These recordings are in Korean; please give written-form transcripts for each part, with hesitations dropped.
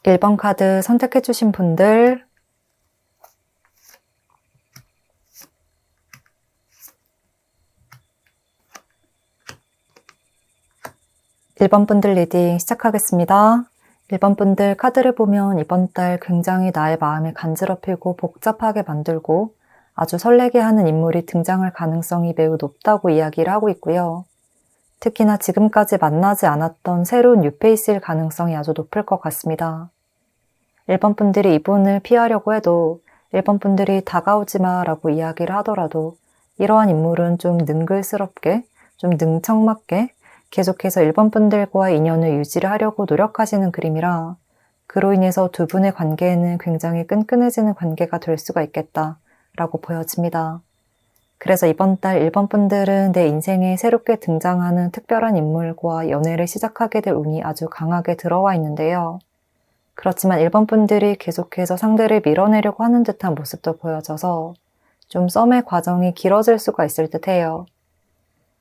1번 카드 선택해주신 분들, (1번) 분들 리딩 시작하겠습니다. 1번 분들 카드를 보면 이번 달 굉장히 나의 마음을 간지럽히고 복잡하게 만들고 아주 설레게 하는 인물이 등장할 가능성이 매우 높다고 이야기를 하고 있고요. 특히나 지금까지 만나지 않았던 새로운 뉴페이스일 가능성이 아주 높을 것 같습니다. 1번 분들이 이분을 피하려고 해도 1번 분들이 다가오지 마 라고 이야기를 하더라도 이러한 인물은 좀 능글스럽게, 좀 능청맞게 계속해서 1번 분들과의 인연을 유지를 하려고 노력하시는 그림이라 그로 인해서 두 분의 관계에는 굉장히 끈끈해지는 관계가 될 수가 있겠다 라고 보여집니다. 그래서 이번 달 1번 분들은 내 인생에 새롭게 등장하는 특별한 인물과 연애를 시작하게 될 운이 아주 강하게 들어와 있는데요. 그렇지만 1번 분들이 계속해서 상대를 밀어내려고 하는 듯한 모습도 보여져서 좀 썸의 과정이 길어질 수가 있을 듯해요.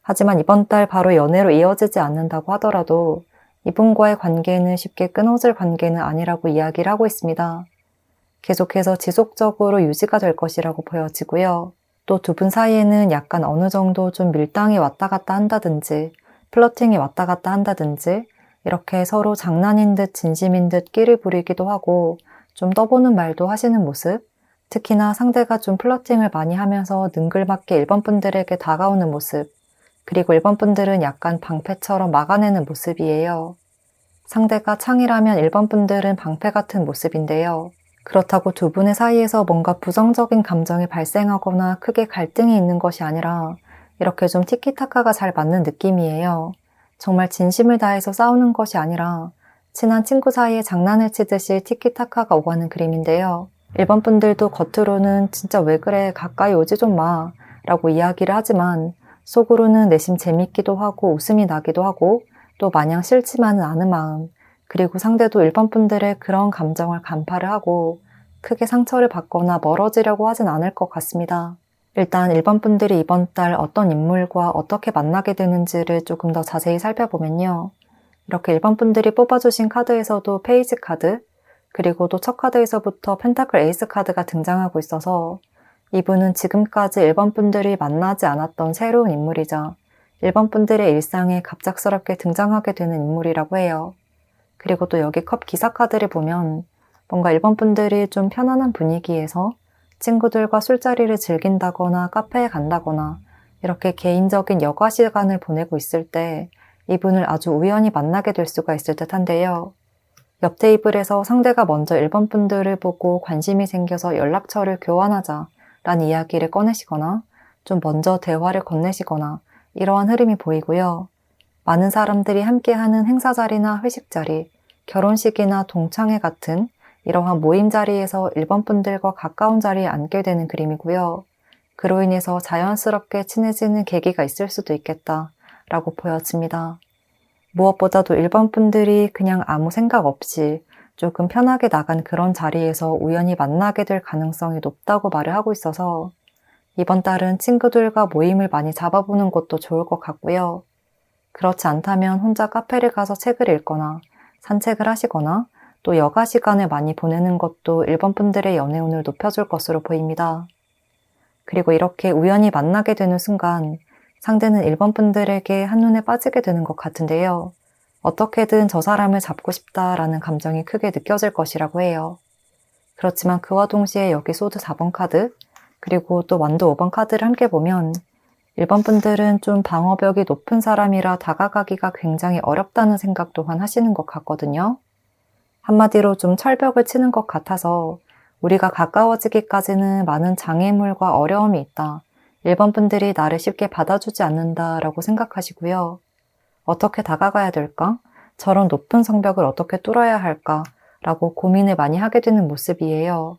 하지만 이번 달 바로 연애로 이어지지 않는다고 하더라도 이분과의 관계는 쉽게 끊어질 관계는 아니라고 이야기를 하고 있습니다. 계속해서 지속적으로 유지가 될 것이라고 보여지고요. 또 두 분 사이에는 약간 어느 정도 좀 밀당이 왔다 갔다 한다든지 플러팅이 왔다 갔다 한다든지 이렇게 서로 장난인 듯 진심인 듯 끼를 부리기도 하고 좀 떠보는 말도 하시는 모습, 특히나 상대가 좀 플러팅을 많이 하면서 능글맞게 1번 분들에게 다가오는 모습, 그리고 1번 분들은 약간 방패처럼 막아내는 모습이에요. 상대가 창이라면 1번 분들은 방패 같은 모습인데요. 그렇다고 두 분의 사이에서 뭔가 부정적인 감정이 발생하거나 크게 갈등이 있는 것이 아니라 이렇게 좀 티키타카가 잘 맞는 느낌이에요. 정말 진심을 다해서 싸우는 것이 아니라 친한 친구 사이에 장난을 치듯이 티키타카가 오가는 그림인데요. 1번 분들도 겉으로는 진짜 왜 그래 가까이 오지 좀 마 라고 이야기를 하지만 속으로는 내심 재밌기도 하고 웃음이 나기도 하고 또 마냥 싫지만은 않은 마음, 그리고 상대도 1번 분들의 그런 감정을 간파를 하고 크게 상처를 받거나 멀어지려고 하진 않을 것 같습니다. 일단 1번 분들이 이번 달 어떤 인물과 어떻게 만나게 되는지를 조금 더 자세히 살펴보면요. 이렇게 1번 분들이 뽑아주신 카드에서도 페이지 카드, 그리고 또 첫 카드에서부터 펜타클 에이스 카드가 등장하고 있어서 이분은 지금까지 일본 분들이 만나지 않았던 새로운 인물이자 일본 분들의 일상에 갑작스럽게 등장하게 되는 인물이라고 해요. 그리고 또 여기 컵 기사카드를 보면 뭔가 일본 분들이 좀 편안한 분위기에서 친구들과 술자리를 즐긴다거나 카페에 간다거나 이렇게 개인적인 여가 시간을 보내고 있을 때 이분을 아주 우연히 만나게 될 수가 있을 듯한데요. 옆 테이블에서 상대가 먼저 일본 분들을 보고 관심이 생겨서 연락처를 교환하자 라는 이야기를 꺼내시거나 좀 먼저 대화를 건네시거나 이러한 흐름이 보이고요. 많은 사람들이 함께하는 행사 자리나 회식 자리, 결혼식이나 동창회 같은 이러한 모임 자리에서 일본 분들과 가까운 자리에 앉게 되는 그림이고요. 그로 인해서 자연스럽게 친해지는 계기가 있을 수도 있겠다라고 보여집니다. 무엇보다도 일본 분들이 그냥 아무 생각 없이 조금 편하게 나간 그런 자리에서 우연히 만나게 될 가능성이 높다고 말을 하고 있어서 이번 달은 친구들과 모임을 많이 잡아보는 것도 좋을 것 같고요. 그렇지 않다면 혼자 카페를 가서 책을 읽거나 산책을 하시거나 또 여가 시간을 많이 보내는 것도 일본 분들의 연애운을 높여줄 것으로 보입니다. 그리고 이렇게 우연히 만나게 되는 순간 상대는 일본 분들에게 한눈에 빠지게 되는 것 같은데요. 어떻게든 저 사람을 잡고 싶다라는 감정이 크게 느껴질 것이라고 해요. 그렇지만 그와 동시에 여기 소드 4번 카드, 그리고 또 완도 5번 카드를 함께 보면 일본 분들은 좀 방어벽이 높은 사람이라 다가가기가 굉장히 어렵다는 생각 또한 하시는 것 같거든요. 한마디로 좀 철벽을 치는 것 같아서 우리가 가까워지기까지는 많은 장애물과 어려움이 있다. 일본 분들이 나를 쉽게 받아주지 않는다라고 생각하시고요. 어떻게 다가가야 될까? 저런 높은 성벽을 어떻게 뚫어야 할까? 라고 고민을 많이 하게 되는 모습이에요.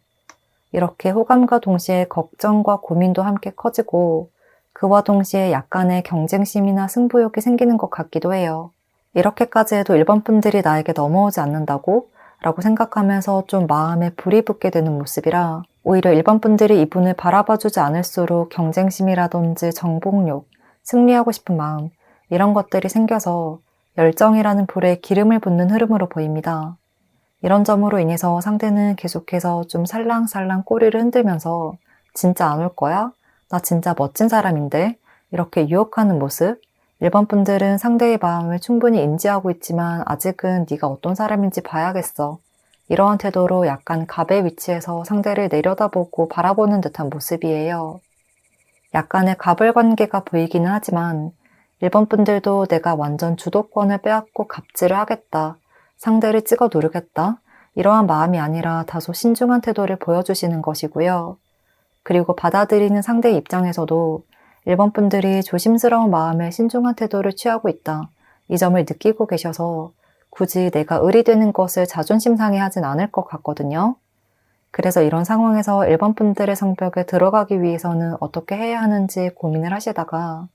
이렇게 호감과 동시에 걱정과 고민도 함께 커지고 그와 동시에 약간의 경쟁심이나 승부욕이 생기는 것 같기도 해요. 이렇게까지 해도 일본 분들이 나에게 넘어오지 않는다고? 라고 생각하면서 좀 마음에 불이 붙게 되는 모습이라 오히려 일본 분들이 이분을 바라봐주지 않을수록 경쟁심이라든지 정복욕, 승리하고 싶은 마음 이런 것들이 생겨서 열정이라는 불에 기름을 붓는 흐름으로 보입니다. 이런 점으로 인해서 상대는 계속해서 좀 살랑살랑 꼬리를 흔들면서 진짜 안 올 거야? 나 진짜 멋진 사람인데? 이렇게 유혹하는 모습. 일본 분들은 상대의 마음을 충분히 인지하고 있지만 아직은 네가 어떤 사람인지 봐야겠어. 이러한 태도로 약간 갑의 위치에서 상대를 내려다보고 바라보는 듯한 모습이에요. 약간의 가불관계가 보이기는 하지만 일본 분들도 내가 완전 주도권을 빼앗고 갑질을 하겠다. 상대를 찍어 누르겠다. 이러한 마음이 아니라 다소 신중한 태도를 보여주시는 것이고요. 그리고 받아들이는 상대의 입장에서도 일본 분들이 조심스러운 마음에 신중한 태도를 취하고 있다. 이 점을 느끼고 계셔서 굳이 내가 의리되는 것을 자존심 상해 하진 않을 것 같거든요. 그래서 이런 상황에서 일본 분들의 성벽에 들어가기 위해서는 어떻게 해야 하는지 고민을 하시다가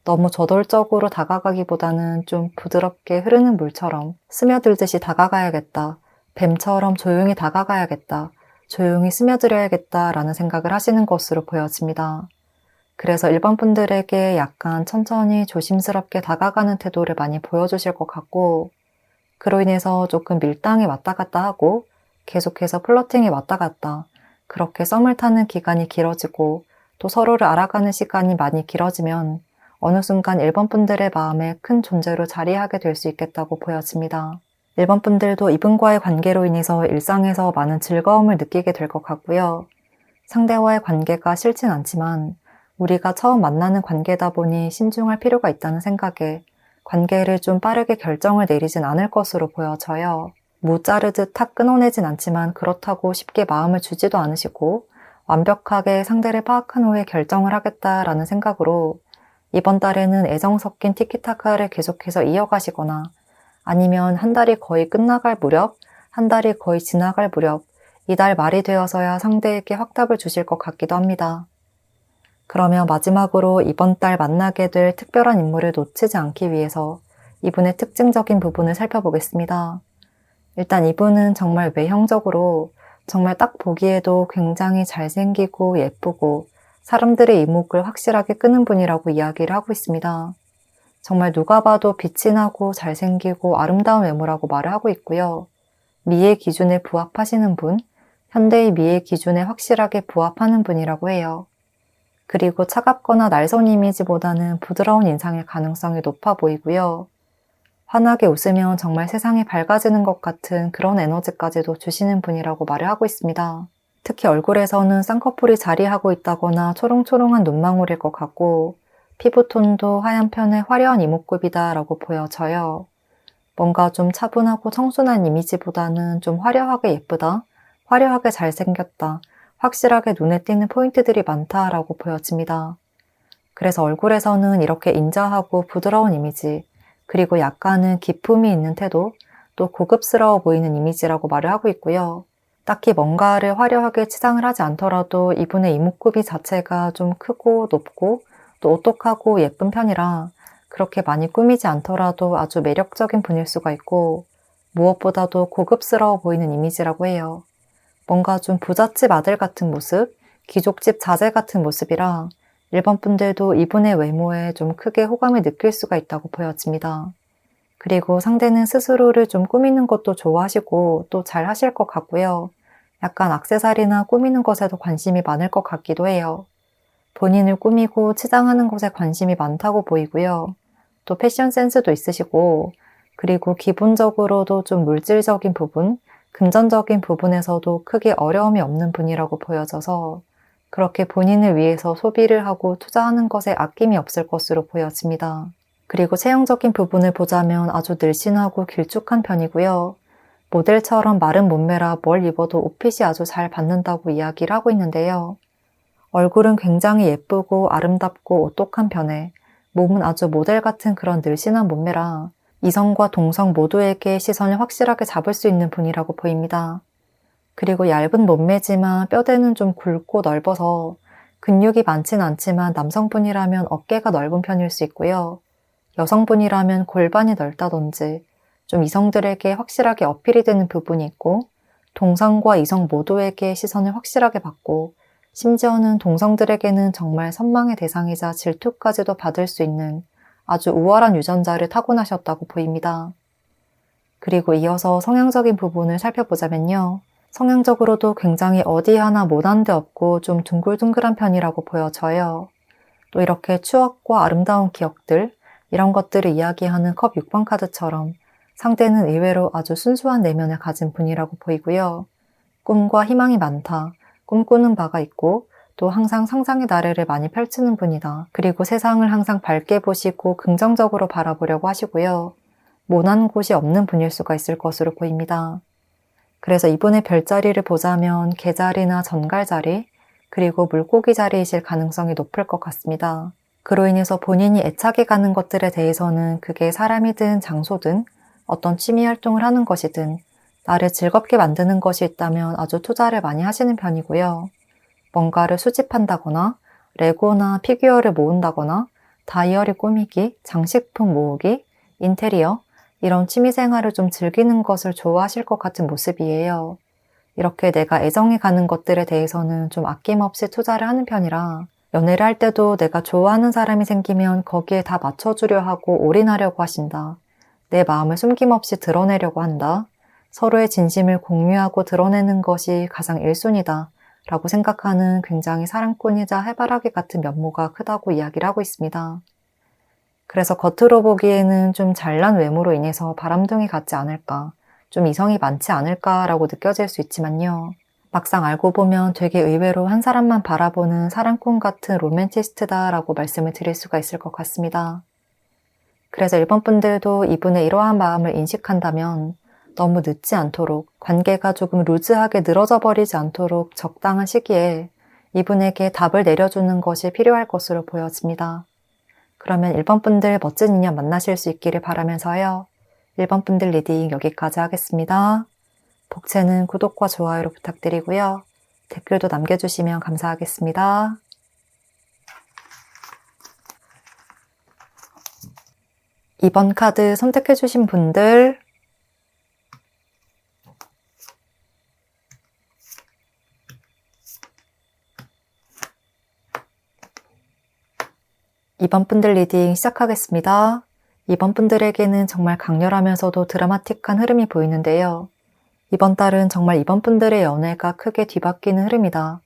너무 저돌적으로 다가가기보다는 좀 부드럽게 흐르는 물처럼 스며들듯이 다가가야겠다. 뱀처럼 조용히 다가가야겠다. 조용히 스며들어야겠다라는 생각을 하시는 것으로 보여집니다. 그래서 일본 분들에게 약간 천천히 조심스럽게 다가가는 태도를 많이 보여주실 것 같고 그로 인해서 조금 밀당이 왔다 갔다 하고 계속해서 플러팅이 왔다 갔다 그렇게 썸을 타는 기간이 길어지고 또 서로를 알아가는 시간이 많이 길어지면 어느 순간 일본 분들의 마음에 큰 존재로 자리하게 될 수 있겠다고 보여집니다. 일본 분들도 이분과의 관계로 인해서 일상에서 많은 즐거움을 느끼게 될 것 같고요. 상대와의 관계가 싫진 않지만 우리가 처음 만나는 관계다 보니 신중할 필요가 있다는 생각에 관계를 좀 빠르게 결정을 내리진 않을 것으로 보여져요. 무 자르듯 탁 끊어내진 않지만 그렇다고 쉽게 마음을 주지도 않으시고 완벽하게 상대를 파악한 후에 결정을 하겠다라는 생각으로 이번 달에는 애정 섞인 티키타카를 계속해서 이어가시거나 아니면 한 달이 거의 끝나갈 무렵, 한 달이 거의 지나갈 무렵, 이달 말이 되어서야 상대에게 확답을 주실 것 같기도 합니다. 그러면 마지막으로 이번 달 만나게 될 특별한 인물을 놓치지 않기 위해서 이분의 특징적인 부분을 살펴보겠습니다. 일단 이분은 정말 외형적으로 정말 딱 보기에도 굉장히 잘생기고 예쁘고 사람들의 이목을 확실하게 끄는 분이라고 이야기를 하고 있습니다. 정말 누가 봐도 빛이 나고 잘생기고 아름다운 외모라고 말을 하고 있고요. 미의 기준에 부합하시는 분, 현대의 미의 기준에 확실하게 부합하는 분이라고 해요. 그리고 차갑거나 날선 이미지보다는 부드러운 인상일 가능성이 높아 보이고요. 환하게 웃으면 정말 세상이 밝아지는 것 같은 그런 에너지까지도 주시는 분이라고 말을 하고 있습니다. 특히 얼굴에서는 쌍꺼풀이 자리하고 있다거나 초롱초롱한 눈망울일 것 같고 피부톤도 하얀 편의 화려한 이목구비다 라고 보여져요. 뭔가 좀 차분하고 청순한 이미지보다는 좀 화려하게 예쁘다, 화려하게 잘생겼다, 확실하게 눈에 띄는 포인트들이 많다라고 보여집니다. 그래서 얼굴에서는 이렇게 인자하고 부드러운 이미지, 그리고 약간은 기품이 있는 태도, 또 고급스러워 보이는 이미지라고 말을 하고 있고요. 딱히 뭔가를 화려하게 치장을 하지 않더라도 이분의 이목구비 자체가 좀 크고 높고 또 오똑하고 예쁜 편이라 그렇게 많이 꾸미지 않더라도 아주 매력적인 분일 수가 있고 무엇보다도 고급스러워 보이는 이미지라고 해요. 뭔가 좀 부잣집 아들 같은 모습, 귀족집 자제 같은 모습이라 일반 분들도 이분의 외모에 좀 크게 호감을 느낄 수가 있다고 보여집니다. 그리고 상대는 스스로를 좀 꾸미는 것도 좋아하시고 또 잘 하실 것 같고요. 약간 액세서리나 꾸미는 것에도 관심이 많을 것 같기도 해요. 본인을 꾸미고 치장하는 것에 관심이 많다고 보이고요. 또 패션 센스도 있으시고, 그리고 기본적으로도 좀 물질적인 부분, 금전적인 부분에서도 크게 어려움이 없는 분이라고 보여져서 그렇게 본인을 위해서 소비를 하고 투자하는 것에 아낌이 없을 것으로 보여집니다. 그리고 체형적인 부분을 보자면 아주 늘씬하고 길쭉한 편이고요. 모델처럼 마른 몸매라 뭘 입어도 옷핏이 아주 잘 받는다고 이야기를 하고 있는데요. 얼굴은 굉장히 예쁘고 아름답고 오똑한 편에 몸은 아주 모델 같은 그런 늘씬한 몸매라 이성과 동성 모두에게 시선을 확실하게 잡을 수 있는 분이라고 보입니다. 그리고 얇은 몸매지만 뼈대는 좀 굵고 넓어서 근육이 많진 않지만 남성분이라면 어깨가 넓은 편일 수 있고요. 여성분이라면 골반이 넓다든지 좀 이성들에게 확실하게 어필이 되는 부분이 있고 동성과 이성 모두에게 시선을 확실하게 받고 심지어는 동성들에게는 정말 선망의 대상이자 질투까지도 받을 수 있는 아주 우월한 유전자를 타고나셨다고 보입니다. 그리고 이어서 성향적인 부분을 살펴보자면요. 성향적으로도 굉장히 어디 하나 못한 데 없고 좀 둥글둥글한 편이라고 보여져요. 또 이렇게 추억과 아름다운 기억들, 이런 것들을 이야기하는 컵 6번 카드처럼 상대는 의외로 아주 순수한 내면을 가진 분이라고 보이고요. 꿈과 희망이 많다, 꿈꾸는 바가 있고 또 항상 상상의 나래를 많이 펼치는 분이다. 그리고 세상을 항상 밝게 보시고 긍정적으로 바라보려고 하시고요. 모난 곳이 없는 분일 수가 있을 것으로 보입니다. 그래서 이분의 별자리를 보자면 개자리나 전갈자리, 그리고 물고기 자리이실 가능성이 높을 것 같습니다. 그로 인해서 본인이 애착이 가는 것들에 대해서는 그게 사람이든 장소든 어떤 취미 활동을 하는 것이든 나를 즐겁게 만드는 것이 있다면 아주 투자를 많이 하시는 편이고요. 뭔가를 수집한다거나 레고나 피규어를 모은다거나 다이어리 꾸미기, 장식품 모으기, 인테리어 이런 취미생활을 좀 즐기는 것을 좋아하실 것 같은 모습이에요. 이렇게 내가 애정이 가는 것들에 대해서는 좀 아낌없이 투자를 하는 편이라 연애를 할 때도 내가 좋아하는 사람이 생기면 거기에 다 맞춰주려 하고 올인하려고 하신다. 내 마음을 숨김없이 드러내려고 한다. 서로의 진심을 공유하고 드러내는 것이 가장 1순위다. 라고 생각하는 굉장히 사랑꾼이자 해바라기 같은 면모가 크다고 이야기를 하고 있습니다. 그래서 겉으로 보기에는 좀 잘난 외모로 인해서 바람둥이 같지 않을까, 좀 이성이 많지 않을까라고 느껴질 수 있지만요. 막상 알고 보면 되게 의외로 한 사람만 바라보는 사랑꾼 같은 로맨티스트다라고 말씀을 드릴 수가 있을 것 같습니다. 그래서 일본 분들도 이분의 이러한 마음을 인식한다면 너무 늦지 않도록 관계가 조금 루즈하게 늘어져 버리지 않도록 적당한 시기에 이분에게 답을 내려주는 것이 필요할 것으로 보여집니다. 그러면 1번 분들 멋진 인연 만나실 수 있기를 바라면서요. 1번 분들 리딩 여기까지 하겠습니다. 복채는 구독과 좋아요로 부탁드리고요. 댓글도 남겨주시면 감사하겠습니다. 2번 카드 선택해주신 분들 2번 분들 리딩 시작하겠습니다. 2번 분들에게는 정말 강렬하면서도 드라마틱한 흐름이 보이는데요. 이번 달은 정말 이번 분들의 연애가 크게 뒤바뀌는 흐름이다.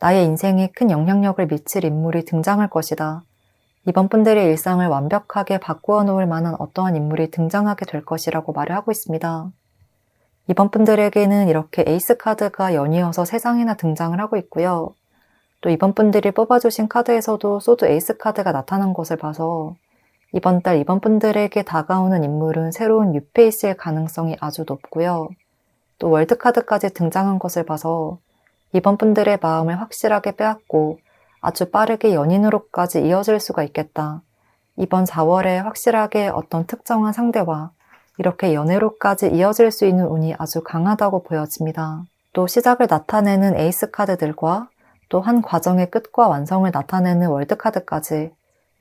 나의 인생에 큰 영향력을 미칠 인물이 등장할 것이다. 이번 분들의 일상을 완벽하게 바꾸어 놓을 만한 어떠한 인물이 등장하게 될 것이라고 말을 하고 있습니다. 이번 분들에게는 이렇게 에이스 카드가 연이어서 3장이나 등장을 하고 있고요. 또 이번 분들이 뽑아주신 카드에서도 소드 에이스 카드가 나타난 것을 봐서 이번 달 이번 분들에게 다가오는 인물은 새로운 뉴페이스일 가능성이 아주 높고요. 또 월드카드까지 등장한 것을 봐서 이번 분들의 마음을 확실하게 빼앗고 아주 빠르게 연인으로까지 이어질 수가 있겠다. 이번 4월에 확실하게 어떤 특정한 상대와 이렇게 연애로까지 이어질 수 있는 운이 아주 강하다고 보여집니다. 또 시작을 나타내는 에이스 카드들과 또 한 과정의 끝과 완성을 나타내는 월드카드까지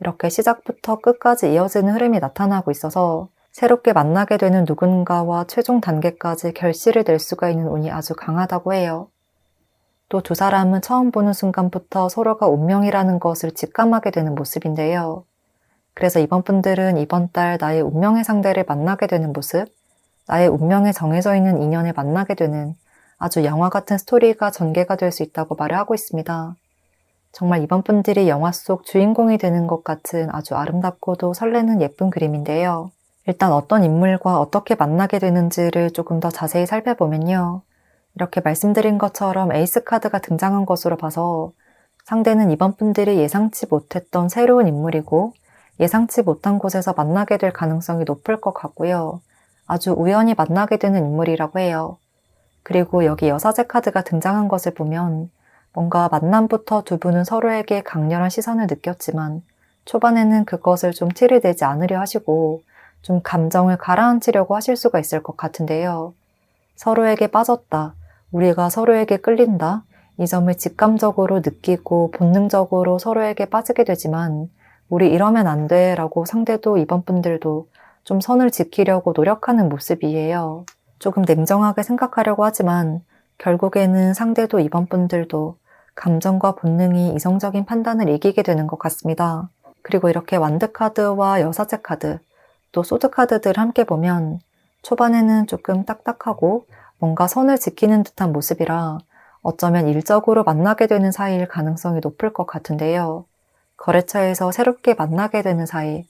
이렇게 시작부터 끝까지 이어지는 흐름이 나타나고 있어서 새롭게 만나게 되는 누군가와 최종 단계까지 결실을 낼 수가 있는 운이 아주 강하다고 해요. 또 두 사람은 처음 보는 순간부터 서로가 운명이라는 것을 직감하게 되는 모습인데요. 그래서 이번 분들은 이번 달 나의 운명의 상대를 만나게 되는 모습, 나의 운명에 정해져 있는 인연을 만나게 되는 아주 영화 같은 스토리가 전개가 될 수 있다고 말을 하고 있습니다. 정말 이번 분들이 영화 속 주인공이 되는 것 같은 아주 아름답고도 설레는 예쁜 그림인데요. 일단 어떤 인물과 어떻게 만나게 되는지를 조금 더 자세히 살펴보면요. 이렇게 말씀드린 것처럼 에이스 카드가 등장한 것으로 봐서 상대는 이번 분들이 예상치 못했던 새로운 인물이고 예상치 못한 곳에서 만나게 될 가능성이 높을 것 같고요. 아주 우연히 만나게 되는 인물이라고 해요. 그리고 여기 여사제 카드가 등장한 것을 보면 뭔가 만남부터 두 분은 서로에게 강렬한 시선을 느꼈지만 초반에는 그것을 좀 티를 내지 않으려 하시고 좀 감정을 가라앉히려고 하실 수가 있을 것 같은데요. 서로에게 빠졌다, 우리가 서로에게 끌린다, 이 점을 직감적으로 느끼고 본능적으로 서로에게 빠지게 되지만 우리 이러면 안 돼 라고 상대도 이번 분들도 좀 선을 지키려고 노력하는 모습이에요. 조금 냉정하게 생각하려고 하지만 결국에는 상대도 이번 분들도 감정과 본능이 이성적인 판단을 이기게 되는 것 같습니다. 그리고 이렇게 완드 카드와 여사제 카드, 또 소드 카드들 함께 보면 초반에는 조금 딱딱하고 뭔가 선을 지키는 듯한 모습이라 어쩌면 일적으로 만나게 되는 사이일 가능성이 높을 것 같은데요. 거래처에서 새롭게 만나게 되는 사이,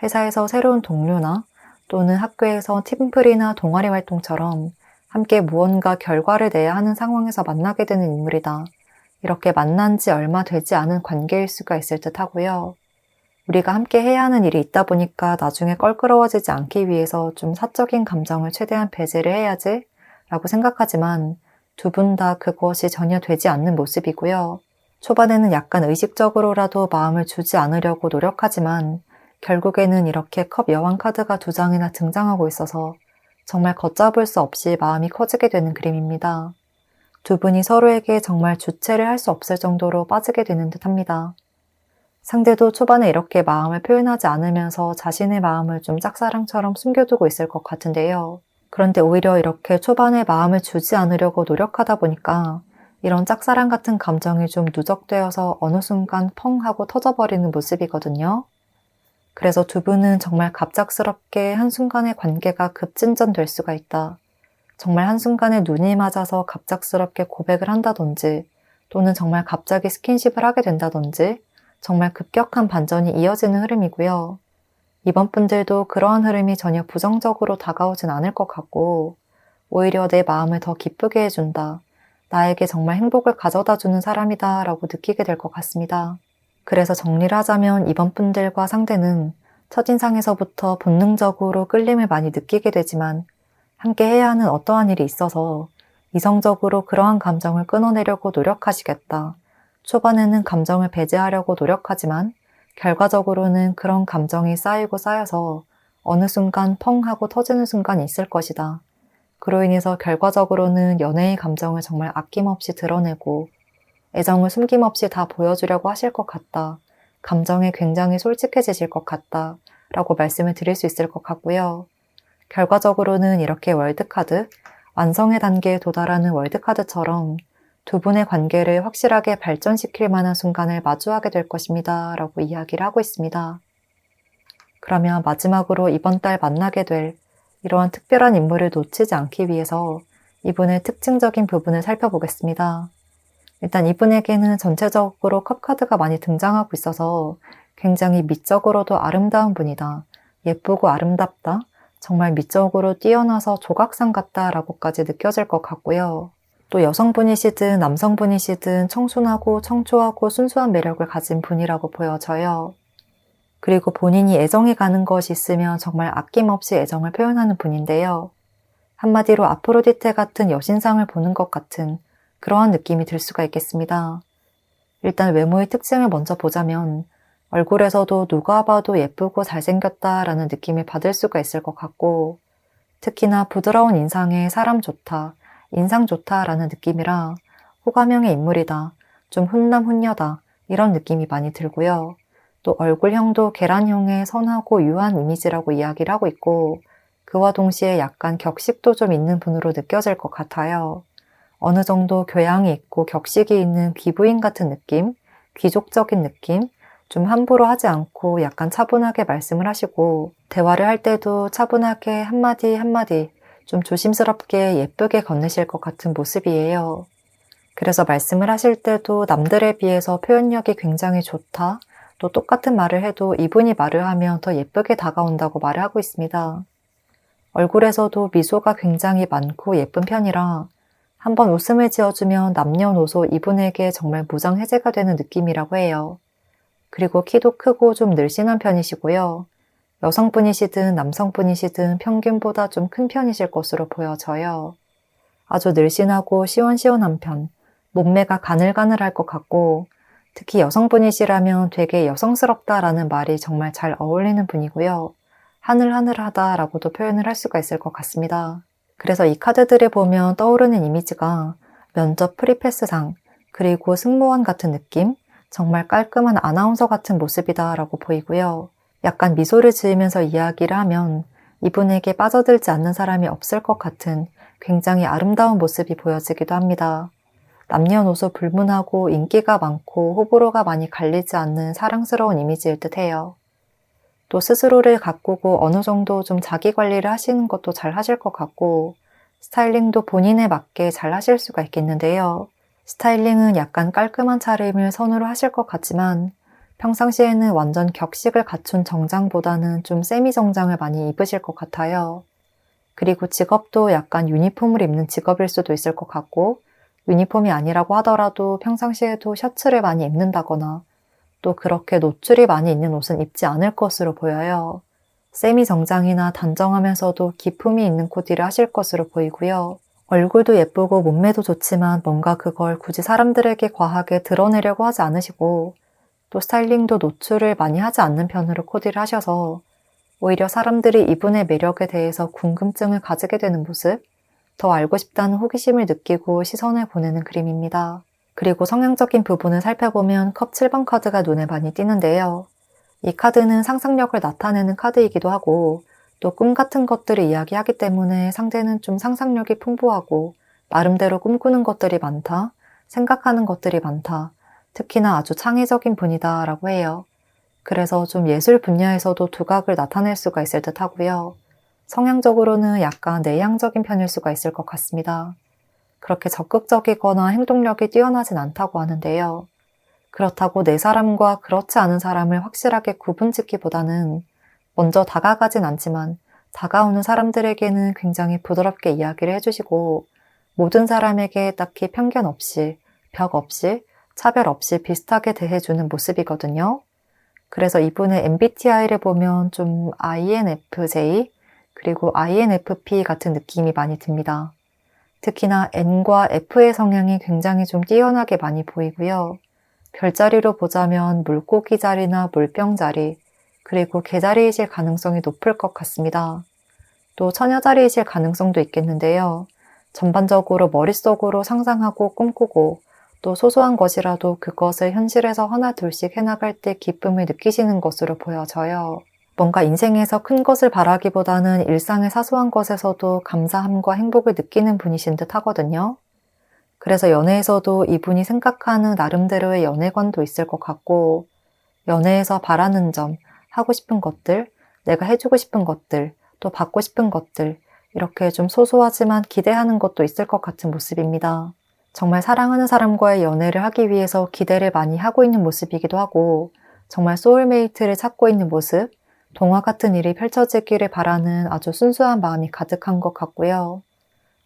회사에서 새로운 동료나 또는 학교에서 팀플이나 동아리 활동처럼 함께 무언가 결과를 내야 하는 상황에서 만나게 되는 인물이다. 이렇게 만난 지 얼마 되지 않은 관계일 수가 있을 듯 하고요. 우리가 함께 해야 하는 일이 있다 보니까 나중에 껄끄러워지지 않기 위해서 좀 사적인 감정을 최대한 배제를 해야지 라고 생각하지만 두 분 다 그것이 전혀 되지 않는 모습이고요. 초반에는 약간 의식적으로라도 마음을 주지 않으려고 노력하지만 결국에는 이렇게 컵 여왕 카드가 2장이나 등장하고 있어서 정말 걷잡을 수 없이 마음이 커지게 되는 그림입니다. 두 분이 서로에게 정말 주체를 할 수 없을 정도로 빠지게 되는 듯 합니다. 상대도 초반에 이렇게 마음을 표현하지 않으면서 자신의 마음을 좀 짝사랑처럼 숨겨두고 있을 것 같은데요. 그런데 오히려 이렇게 초반에 마음을 주지 않으려고 노력하다 보니까 이런 짝사랑 같은 감정이 좀 누적되어서 어느 순간 펑 하고 터져버리는 모습이거든요. 그래서 두 분은 정말 갑작스럽게 한순간에 관계가 급진전될 수가 있다. 정말 한순간에 눈이 맞아서 갑작스럽게 고백을 한다든지 또는 정말 갑자기 스킨십을 하게 된다든지 정말 급격한 반전이 이어지는 흐름이고요. 이번 분들도 그러한 흐름이 전혀 부정적으로 다가오진 않을 것 같고 오히려 내 마음을 더 기쁘게 해준다. 나에게 정말 행복을 가져다주는 사람이다 라고 느끼게 될 것 같습니다. 그래서 정리를 하자면 이번 분들과 상대는 첫인상에서부터 본능적으로 끌림을 많이 느끼게 되지만 함께 해야 하는 어떠한 일이 있어서 이성적으로 그러한 감정을 끊어내려고 노력하시겠다. 초반에는 감정을 배제하려고 노력하지만 결과적으로는 그런 감정이 쌓이고 쌓여서 어느 순간 펑 하고 터지는 순간이 있을 것이다. 그로 인해서 결과적으로는 연애의 감정을 정말 아낌없이 드러내고 애정을 숨김없이 다 보여주려고 하실 것 같다. 감정에 굉장히 솔직해지실 것 같다. 라고 말씀을 드릴 수 있을 것 같고요. 결과적으로는 이렇게 월드카드, 완성의 단계에 도달하는 월드카드처럼 두 분의 관계를 확실하게 발전시킬 만한 순간을 마주하게 될 것입니다. 라고 이야기를 하고 있습니다. 그러면 마지막으로 이번 달 만나게 될 이러한 특별한 인물을 놓치지 않기 위해서 이분의 특징적인 부분을 살펴보겠습니다. 일단 이분에게는 전체적으로 컵카드가 많이 등장하고 있어서 굉장히 미적으로도 아름다운 분이다. 예쁘고 아름답다. 정말 미적으로 뛰어나서 조각상 같다라고까지 느껴질 것 같고요. 또 여성분이시든 남성분이시든 청순하고 청초하고 순수한 매력을 가진 분이라고 보여져요. 그리고 본인이 애정이 가는 것이 있으면 정말 아낌없이 애정을 표현하는 분인데요. 한마디로 아프로디테 같은 여신상을 보는 것 같은 그러한 느낌이 들 수가 있겠습니다. 일단 외모의 특징을 먼저 보자면 얼굴에서도 누가 봐도 예쁘고 잘생겼다라는 느낌을 받을 수가 있을 것 같고, 특히나 부드러운 인상에 사람 좋다, 인상 좋다라는 느낌이라 호감형의 인물이다, 좀 훈남훈녀다 이런 느낌이 많이 들고요. 또 얼굴형도 계란형의 선하고 유한 이미지라고 이야기를 하고 있고, 그와 동시에 약간 격식도 좀 있는 분으로 느껴질 것 같아요. 어느 정도 교양이 있고 격식이 있는 귀부인 같은 느낌, 귀족적인 느낌, 좀 함부로 하지 않고 약간 차분하게 말씀을 하시고, 대화를 할 때도 차분하게 한마디 한마디 좀 조심스럽게 예쁘게 건네실 것 같은 모습이에요. 그래서 말씀을 하실 때도 남들에 비해서 표현력이 굉장히 좋다, 또 똑같은 말을 해도 이분이 말을 하면 더 예쁘게 다가온다고 말을 하고 있습니다. 얼굴에서도 미소가 굉장히 많고 예쁜 편이라 한번 웃음을 지어주면 남녀노소 이분에게 정말 무장해제가 되는 느낌이라고 해요. 그리고 키도 크고 좀 늘씬한 편이시고요. 여성분이시든 남성분이시든 평균보다 좀 큰 편이실 것으로 보여져요. 아주 늘씬하고 시원시원한 편, 몸매가 가늘가늘할 것 같고, 특히 여성분이시라면 되게 여성스럽다라는 말이 정말 잘 어울리는 분이고요. 하늘하늘하다라고도 표현을 할 수가 있을 것 같습니다. 그래서 이 카드들을 보면 떠오르는 이미지가 면접 프리패스상, 그리고 승무원 같은 느낌, 정말 깔끔한 아나운서 같은 모습이다라고 보이고요. 약간 미소를 지으면서 이야기를 하면 이분에게 빠져들지 않는 사람이 없을 것 같은 굉장히 아름다운 모습이 보여지기도 합니다. 남녀노소 불문하고 인기가 많고 호불호가 많이 갈리지 않는 사랑스러운 이미지일 듯해요. 또 스스로를 가꾸고 어느 정도 좀 자기 관리를 하시는 것도 잘 하실 것 같고, 스타일링도 본인에 맞게 잘 하실 수가 있겠는데요. 스타일링은 약간 깔끔한 차림을 선호를 하실 것 같지만 평상시에는 완전 격식을 갖춘 정장보다는 좀 세미 정장을 많이 입으실 것 같아요. 그리고 직업도 약간 유니폼을 입는 직업일 수도 있을 것 같고, 유니폼이 아니라고 하더라도 평상시에도 셔츠를 많이 입는다거나 또 그렇게 노출이 많이 있는 옷은 입지 않을 것으로 보여요. 세미 정장이나 단정하면서도 기품이 있는 코디를 하실 것으로 보이고요. 얼굴도 예쁘고 몸매도 좋지만 뭔가 그걸 굳이 사람들에게 과하게 드러내려고 하지 않으시고, 또 스타일링도 노출을 많이 하지 않는 편으로 코디를 하셔서 오히려 사람들이 이분의 매력에 대해서 궁금증을 가지게 되는 모습, 더 알고 싶다는 호기심을 느끼고 시선을 보내는 그림입니다. 그리고 성향적인 부분을 살펴보면 컵 7번 카드가 눈에 많이 띄는데요. 이 카드는 상상력을 나타내는 카드이기도 하고, 또 꿈 같은 것들을 이야기하기 때문에 상대는 좀 상상력이 풍부하고 나름대로 꿈꾸는 것들이 많다, 생각하는 것들이 많다, 특히나 아주 창의적인 분이다 라고 해요. 그래서 좀 예술 분야에서도 두각을 나타낼 수가 있을 듯 하고요. 성향적으로는 약간 내향적인 편일 수가 있을 것 같습니다. 그렇게 적극적이거나 행동력이 뛰어나진 않다고 하는데요. 그렇다고 내 사람과 그렇지 않은 사람을 확실하게 구분짓기보다는 먼저 다가가진 않지만 다가오는 사람들에게는 굉장히 부드럽게 이야기를 해주시고, 모든 사람에게 딱히 편견 없이, 벽 없이, 차별 없이 비슷하게 대해주는 모습이거든요. 그래서 이분의 MBTI를 보면 좀 INFJ, 그리고 INFP 같은 느낌이 많이 듭니다. 특히나 N과 F의 성향이 굉장히 좀 뛰어나게 많이 보이고요. 별자리로 보자면 물고기 자리나 물병 자리, 그리고 개자리이실 가능성이 높을 것 같습니다. 또 처녀 자리이실 가능성도 있겠는데요. 전반적으로 머릿속으로 상상하고 꿈꾸고, 또 소소한 것이라도 그것을 현실에서 하나 둘씩 해나갈 때 기쁨을 느끼시는 것으로 보여져요. 뭔가 인생에서 큰 것을 바라기보다는 일상의 사소한 것에서도 감사함과 행복을 느끼는 분이신 듯 하거든요. 그래서 연애에서도 이분이 생각하는 나름대로의 연애관도 있을 것 같고, 연애에서 바라는 점, 하고 싶은 것들, 내가 해주고 싶은 것들, 또 받고 싶은 것들, 이렇게 좀 소소하지만 기대하는 것도 있을 것 같은 모습입니다. 정말 사랑하는 사람과의 연애를 하기 위해서 기대를 많이 하고 있는 모습이기도 하고 정말 소울메이트를 찾고 있는 모습, 동화 같은 일이 펼쳐지기를 바라는 아주 순수한 마음이 가득한 것 같고요.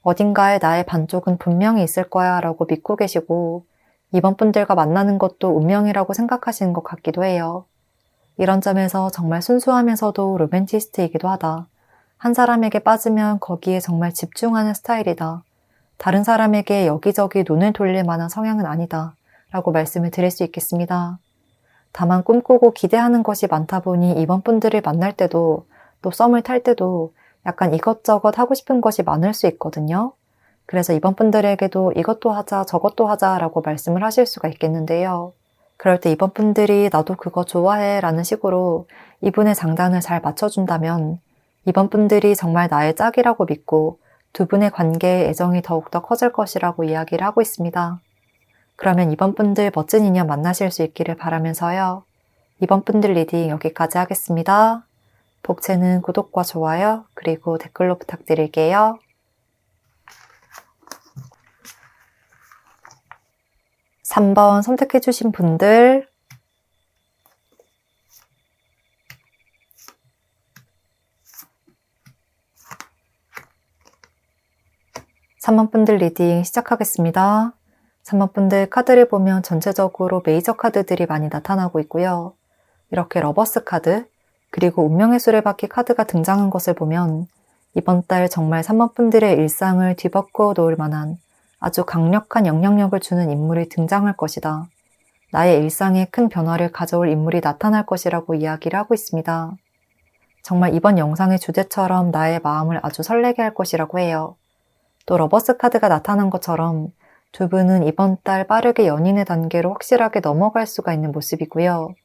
어딘가에 나의 반쪽은 분명히 있을 거야 라고 믿고 계시고 이번 분들과 만나는 것도 운명이라고 생각하시는 것 같기도 해요. 이런 점에서 정말 순수하면서도 로맨티스트이기도 하다. 한 사람에게 빠지면 거기에 정말 집중하는 스타일이다. 다른 사람에게 여기저기 눈을 돌릴 만한 성향은 아니다. 라고 말씀을 드릴 수 있겠습니다. 다만 꿈꾸고 기대하는 것이 많다 보니 이번 분들을 만날 때도 또 썸을 탈 때도 약간 이것저것 하고 싶은 것이 많을 수 있거든요. 그래서 이번 분들에게도 이것도 하자 저것도 하자 라고 말씀을 하실 수가 있겠는데요. 그럴 때 이번 분들이 나도 그거 좋아해 라는 식으로 이분의 장단을 잘 맞춰준다면 이번 분들이 정말 나의 짝이라고 믿고 두 분의 관계의 애정이 더욱더 커질 것이라고 이야기를 하고 있습니다. 그러면 이번 분들 멋진 인연 만나실 수 있기를 바라면서요. 이번 분들 리딩 여기까지 하겠습니다. 복채는 구독과 좋아요 그리고 댓글로 부탁드릴게요. 3번 선택해주신 분들 3번 분들 리딩 시작하겠습니다. 3번 분들 카드를 보면 전체적으로 메이저 카드들이 많이 나타나고 있고요. 이렇게 러버스 카드, 그리고 운명의 수레바퀴 카드가 등장한 것을 보면 이번 달 정말 3번 분들의 일상을 뒤바꿔 놓을 만한 아주 강력한 영향력을 주는 인물이 등장할 것이다. 나의 일상에 큰 변화를 가져올 인물이 나타날 것이라고 이야기를 하고 있습니다. 정말 이번 영상의 주제처럼 나의 마음을 아주 설레게 할 것이라고 해요. 또 러버스 카드가 나타난 것처럼 두 분은 이번 달 빠르게 연인의 단계로 확실하게 넘어갈 수가 있는 모습이고요.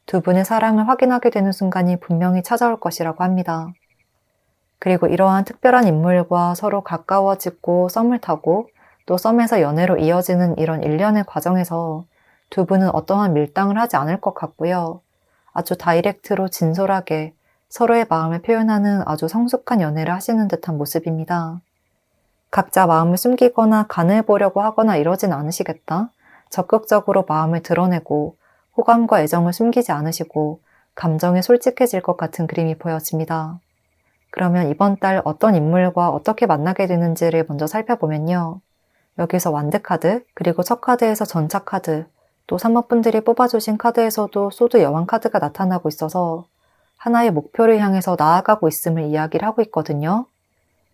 두 분의 사랑을 확인하게 되는 순간이 분명히 찾아올 것이라고 합니다. 그리고 이러한 특별한 인물과 서로 가까워지고 썸을 타고 또 썸에서 연애로 이어지는 이런 일련의 과정에서 두 분은 어떠한 밀당을 하지 않을 것 같고요. 아주 다이렉트로 진솔하게 서로의 마음을 표현하는 아주 성숙한 연애를 하시는 듯한 모습입니다. 각자 마음을 숨기거나 간을 보려고 하거나 이러진 않으시겠다. 적극적으로 마음을 드러내고 호감과 애정을 숨기지 않으시고 감정에 솔직해질 것 같은 그림이 보여집니다. 그러면 이번 달 어떤 인물과 어떻게 만나게 되는지를 먼저 살펴보면요. 여기서 완드 카드, 그리고 첫 카드에서 전차 카드, 또 3번 분들이 뽑아주신 카드에서도 소드 여왕 카드가 나타나고 있어서 하나의 목표를 향해서 나아가고 있음을 이야기를 하고 있거든요.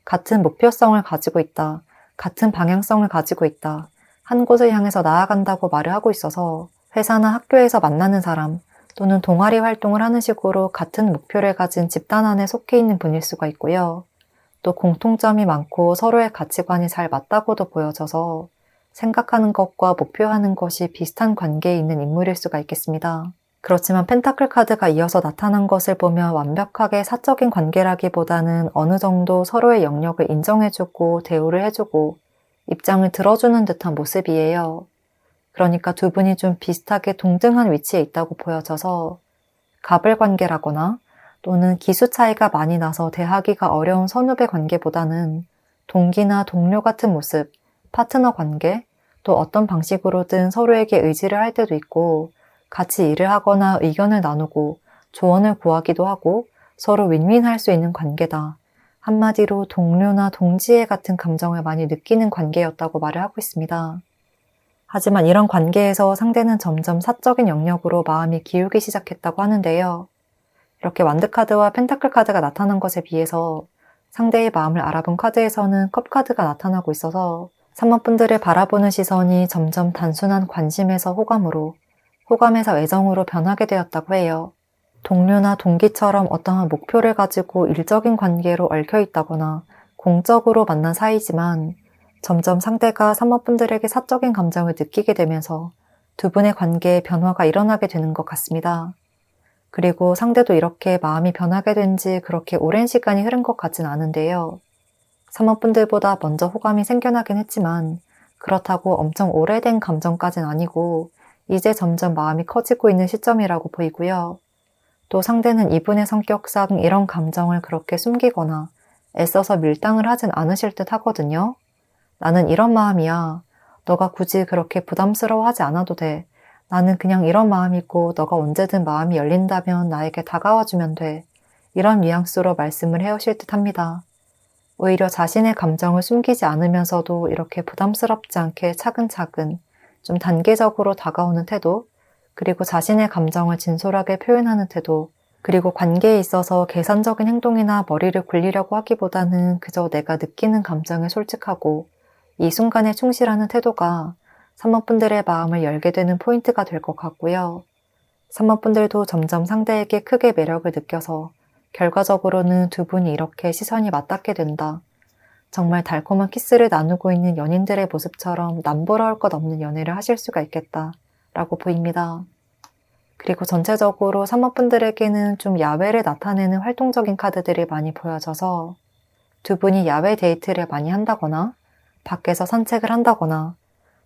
같은 목표성을 가지고 있다. 같은 방향성을 가지고 있다. 한 곳을 향해서 나아간다고 말을 하고 있어서 회사나 학교에서 만나는 사람 또는 동아리 활동을 하는 식으로 같은 목표를 가진 집단 안에 속해 있는 분일 수가 있고요. 또 공통점이 많고 서로의 가치관이 잘 맞다고도 보여져서 생각하는 것과 목표하는 것이 비슷한 관계에 있는 인물일 수가 있겠습니다. 그렇지만 펜타클 카드가 이어서 나타난 것을 보면 완벽하게 사적인 관계라기보다는 어느 정도 서로의 영역을 인정해주고 대우를 해주고 입장을 들어주는 듯한 모습이에요. 그러니까 두 분이 좀 비슷하게 동등한 위치에 있다고 보여져서 갑을 관계라거나 또는 기수 차이가 많이 나서 대하기가 어려운 선후배 관계보다는 동기나 동료 같은 모습, 파트너 관계, 또 어떤 방식으로든 서로에게 의지를 할 때도 있고 같이 일을 하거나 의견을 나누고 조언을 구하기도 하고 서로 윈윈할 수 있는 관계다. 한마디로 동료나 동지애 같은 감정을 많이 느끼는 관계였다고 말을 하고 있습니다. 하지만 이런 관계에서 상대는 점점 사적인 영역으로 마음이 기울기 시작했다고 하는데요. 이렇게 완드 카드와 펜타클 카드가 나타난 것에 비해서 상대의 마음을 알아본 카드에서는 컵 카드가 나타나고 있어서 3번 분들을 바라보는 시선이 점점 단순한 관심에서 호감으로, 호감에서 애정으로 변하게 되었다고 해요. 동료나 동기처럼 어떠한 목표를 가지고 일적인 관계로 얽혀 있다거나 공적으로 만난 사이지만 점점 상대가 3번 분들에게 사적인 감정을 느끼게 되면서 두 분의 관계에 변화가 일어나게 되는 것 같습니다. 그리고 상대도 이렇게 마음이 변하게 된 지 그렇게 오랜 시간이 흐른 것 같진 않은데요. 3번 분들보다 먼저 호감이 생겨나긴 했지만 그렇다고 엄청 오래된 감정까진 아니고 이제 점점 마음이 커지고 있는 시점이라고 보이고요. 또 상대는 이분의 성격상 이런 감정을 그렇게 숨기거나 애써서 밀당을 하진 않으실 듯 하거든요. 나는 이런 마음이야. 너가 굳이 그렇게 부담스러워하지 않아도 돼. 나는 그냥 이런 마음이고 너가 언제든 마음이 열린다면 나에게 다가와주면 돼. 이런 뉘앙스로 말씀을 해오실 듯 합니다. 오히려 자신의 감정을 숨기지 않으면서도 이렇게 부담스럽지 않게 차근차근 좀 단계적으로 다가오는 태도, 그리고 자신의 감정을 진솔하게 표현하는 태도, 그리고 관계에 있어서 계산적인 행동이나 머리를 굴리려고 하기보다는 그저 내가 느끼는 감정에 솔직하고 이 순간에 충실하는 태도가 산모분들의 마음을 열게 되는 포인트가 될 것 같고요. 산모분들도 점점 상대에게 크게 매력을 느껴서 결과적으로는 두 분이 이렇게 시선이 맞닿게 된다. 정말 달콤한 키스를 나누고 있는 연인들의 모습처럼 남부러울 것 없는 연애를 하실 수가 있겠다 라고 보입니다. 그리고 전체적으로 산모분들에게는 좀 야외를 나타내는 활동적인 카드들이 많이 보여져서 두 분이 야외 데이트를 많이 한다거나 밖에서 산책을 한다거나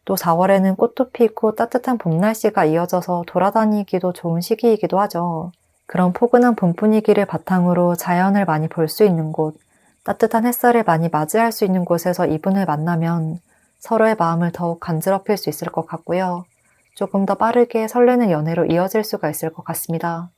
또 4월에는 꽃도 피고 따뜻한 봄 날씨가 이어져서 돌아다니기도 좋은 시기이기도 하죠. 그런 포근한 봄 분위기를 바탕으로 자연을 많이 볼 수 있는 곳, 따뜻한 햇살을 많이 맞이할 수 있는 곳에서 이분을 만나면 서로의 마음을 더욱 간지럽힐 수 있을 것 같고요. 조금 더 빠르게 설레는 연애로 이어질 수가 있을 것 같습니다.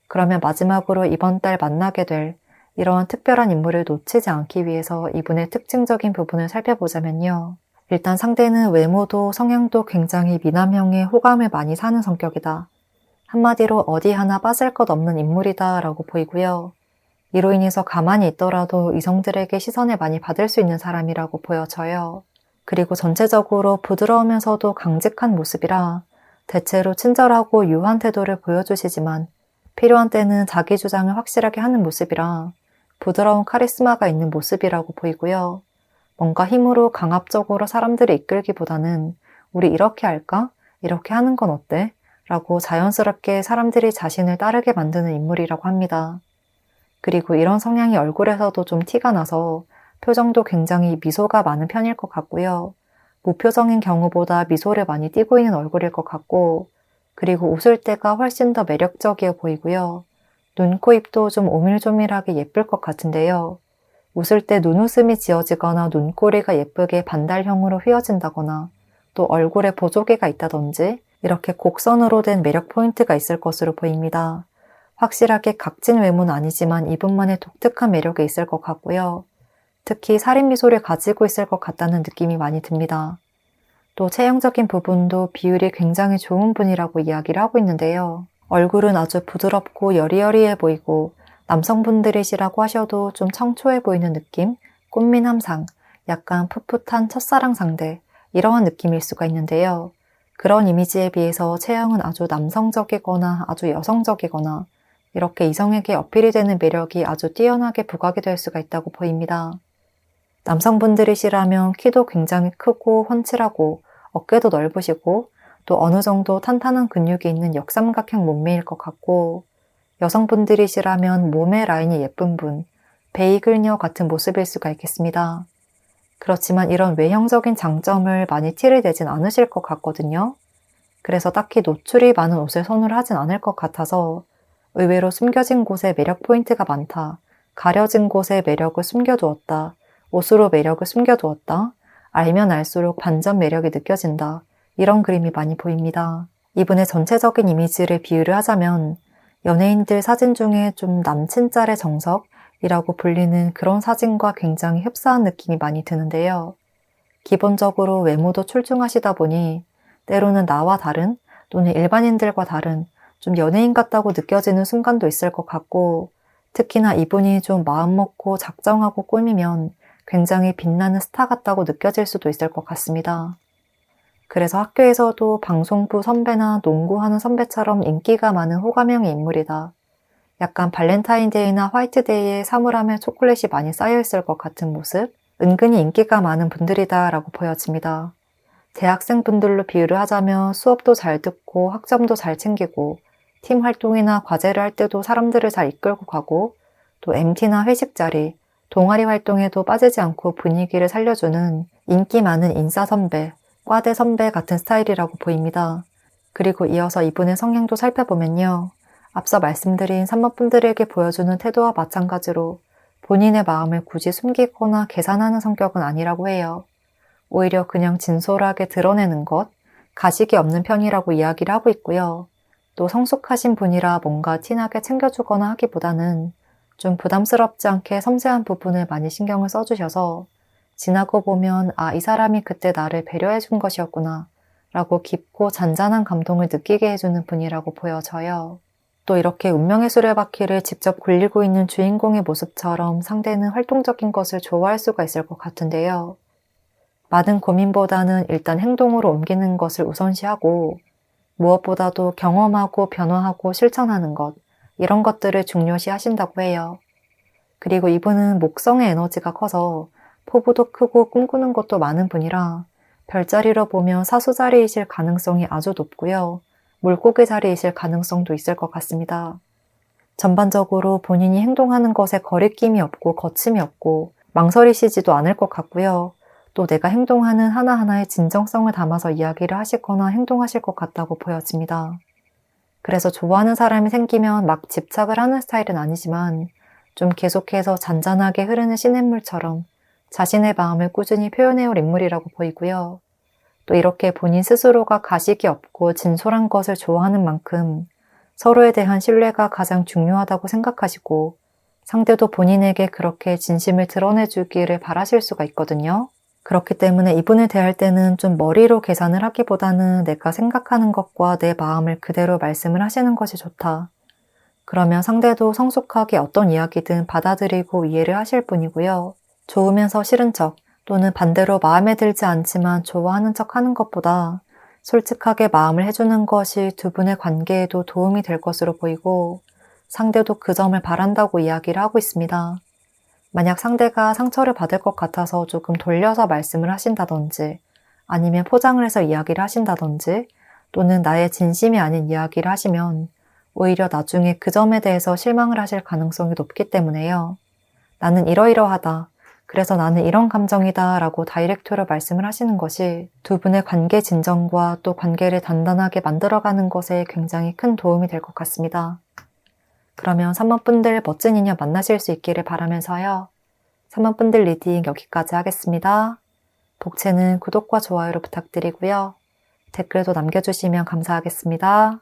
그러면 마지막으로 이번 달 만나게 될 이러한 특별한 인물을 놓치지 않기 위해서 이분의 특징적인 부분을 살펴보자면요. 일단 상대는 외모도 성향도 굉장히 미남형의 호감을 많이 사는 성격이다. 한마디로 어디 하나 빠질 것 없는 인물이다 라고 보이고요. 이로 인해서 가만히 있더라도 이성들에게 시선을 많이 받을 수 있는 사람이라고 보여져요. 그리고 전체적으로 부드러우면서도 강직한 모습이라 대체로 친절하고 유한 태도를 보여주시지만 필요한 때는 자기 주장을 확실하게 하는 모습이라 부드러운 카리스마가 있는 모습이라고 보이고요. 뭔가 힘으로 강압적으로 사람들을 이끌기보다는 우리 이렇게 할까? 이렇게 하는 건 어때? 라고 자연스럽게 사람들이 자신을 따르게 만드는 인물이라고 합니다. 그리고 이런 성향이 얼굴에서도 좀 티가 나서 표정도 굉장히 미소가 많은 편일 것 같고요. 무표정인 경우보다 미소를 많이 띠고 있는 얼굴일 것 같고, 그리고 웃을 때가 훨씬 더 매력적이어 보이고요. 눈, 코, 입도 좀 오밀조밀하게 예쁠 것 같은데요. 웃을 때 눈웃음이 지어지거나 눈꼬리가 예쁘게 반달형으로 휘어진다거나 또 얼굴에 보조개가 있다든지 이렇게 곡선으로 된 매력 포인트가 있을 것으로 보입니다. 확실하게 각진 외모는 아니지만 이분만의 독특한 매력이 있을 것 같고요. 특히 살인 미소를 가지고 있을 것 같다는 느낌이 많이 듭니다. 또 체형적인 부분도 비율이 굉장히 좋은 분이라고 이야기를 하고 있는데요. 얼굴은 아주 부드럽고 여리여리해 보이고 남성분들이시라고 하셔도 좀 청초해 보이는 느낌, 꽃미남상, 약간 풋풋한 첫사랑 상대, 이러한 느낌일 수가 있는데요. 그런 이미지에 비해서 체형은 아주 남성적이거나 아주 여성적이거나 이렇게 이성에게 어필이 되는 매력이 아주 뛰어나게 부각이 될 수가 있다고 보입니다. 남성분들이시라면 키도 굉장히 크고 훤칠하고 어깨도 넓으시고 또 어느 정도 탄탄한 근육이 있는 역삼각형 몸매일 것 같고 여성분들이시라면 몸의 라인이 예쁜 분, 베이글녀 같은 모습일 수가 있겠습니다. 그렇지만 이런 외형적인 장점을 많이 티를 내진 않으실 것 같거든요. 그래서 딱히 노출이 많은 옷을 선호를 하진 않을 것 같아서 의외로 숨겨진 곳에 매력 포인트가 많다, 가려진 곳에 매력을 숨겨두었다, 옷으로 매력을 숨겨두었다, 알면 알수록 반전 매력이 느껴진다, 이런 그림이 많이 보입니다. 이분의 전체적인 이미지를 비유를 하자면 연예인들 사진 중에 좀 남친 짤의 정석이라고 불리는 그런 사진과 굉장히 흡사한 느낌이 많이 드는데요. 기본적으로 외모도 출중하시다 보니 때로는 나와 다른 또는 일반인들과 다른 좀 연예인 같다고 느껴지는 순간도 있을 것 같고 특히나 이분이 좀 마음먹고 작정하고 꾸미면 굉장히 빛나는 스타 같다고 느껴질 수도 있을 것 같습니다. 그래서 학교에서도 방송부 선배나 농구하는 선배처럼 인기가 많은 호감형의 인물이다. 약간 발렌타인데이나 화이트데이에 사물함에 초콜릿이 많이 쌓여있을 것 같은 모습? 은근히 인기가 많은 분들이다 라고 보여집니다. 대학생분들로 비유를 하자면 수업도 잘 듣고 학점도 잘 챙기고 팀 활동이나 과제를 할 때도 사람들을 잘 이끌고 가고 또 MT나 회식 자리, 동아리 활동에도 빠지지 않고 분위기를 살려주는 인기 많은 인싸 선배, 과대 선배 같은 스타일이라고 보입니다. 그리고 이어서 이분의 성향도 살펴보면요. 앞서 말씀드린 산모분들에게 보여주는 태도와 마찬가지로 본인의 마음을 굳이 숨기거나 계산하는 성격은 아니라고 해요. 오히려 그냥 진솔하게 드러내는 것, 가식이 없는 편이라고 이야기를 하고 있고요. 또 성숙하신 분이라 뭔가 티나게 챙겨주거나 하기보다는 좀 부담스럽지 않게 섬세한 부분을 많이 신경을 써주셔서 지나고 보면 이 사람이 그때 나를 배려해준 것이었구나 라고 깊고 잔잔한 감동을 느끼게 해주는 분이라고 보여져요. 또 이렇게 운명의 수레바퀴를 직접 굴리고 있는 주인공의 모습처럼 상대는 활동적인 것을 좋아할 수가 있을 것 같은데요. 많은 고민보다는 일단 행동으로 옮기는 것을 우선시하고 무엇보다도 경험하고 변화하고 실천하는 것, 이런 것들을 중요시 하신다고 해요. 그리고 이분은 목성의 에너지가 커서 포부도 크고 꿈꾸는 것도 많은 분이라 별자리로 보면 사수자리이실 가능성이 아주 높고요. 물고기 자리이실 가능성도 있을 것 같습니다. 전반적으로 본인이 행동하는 것에 거리낌이 없고 거침이 없고 망설이시지도 않을 것 같고요. 또 내가 행동하는 하나하나에 진정성을 담아서 이야기를 하시거나 행동하실 것 같다고 보여집니다. 그래서 좋아하는 사람이 생기면 막 집착을 하는 스타일은 아니지만 좀 계속해서 잔잔하게 흐르는 시냇물처럼 자신의 마음을 꾸준히 표현해올 인물이라고 보이고요. 또 이렇게 본인 스스로가 가식이 없고 진솔한 것을 좋아하는 만큼 서로에 대한 신뢰가 가장 중요하다고 생각하시고 상대도 본인에게 그렇게 진심을 드러내주기를 바라실 수가 있거든요. 그렇기 때문에 이분을 대할 때는 좀 머리로 계산을 하기보다는 내가 생각하는 것과 내 마음을 그대로 말씀을 하시는 것이 좋다. 그러면 상대도 성숙하게 어떤 이야기든 받아들이고 이해를 하실 분이고요. 좋으면서 싫은 척 또는 반대로 마음에 들지 않지만 좋아하는 척 하는 것보다 솔직하게 마음을 해주는 것이 두 분의 관계에도 도움이 될 것으로 보이고 상대도 그 점을 바란다고 이야기를 하고 있습니다. 만약 상대가 상처를 받을 것 같아서 조금 돌려서 말씀을 하신다든지 아니면 포장을 해서 이야기를 하신다든지 또는 나의 진심이 아닌 이야기를 하시면 오히려 나중에 그 점에 대해서 실망을 하실 가능성이 높기 때문에요. 나는 이러이러하다. 그래서 나는 이런 감정이다 라고 다이렉트로 말씀을 하시는 것이 두 분의 관계 진정과 또 관계를 단단하게 만들어가는 것에 굉장히 큰 도움이 될 것 같습니다. 그러면 3번 분들 멋진 인연 만나실 수 있기를 바라면서요. 3번 분들 리딩 여기까지 하겠습니다. 복채는 구독과 좋아요로 부탁드리고요. 댓글도 남겨주시면 감사하겠습니다.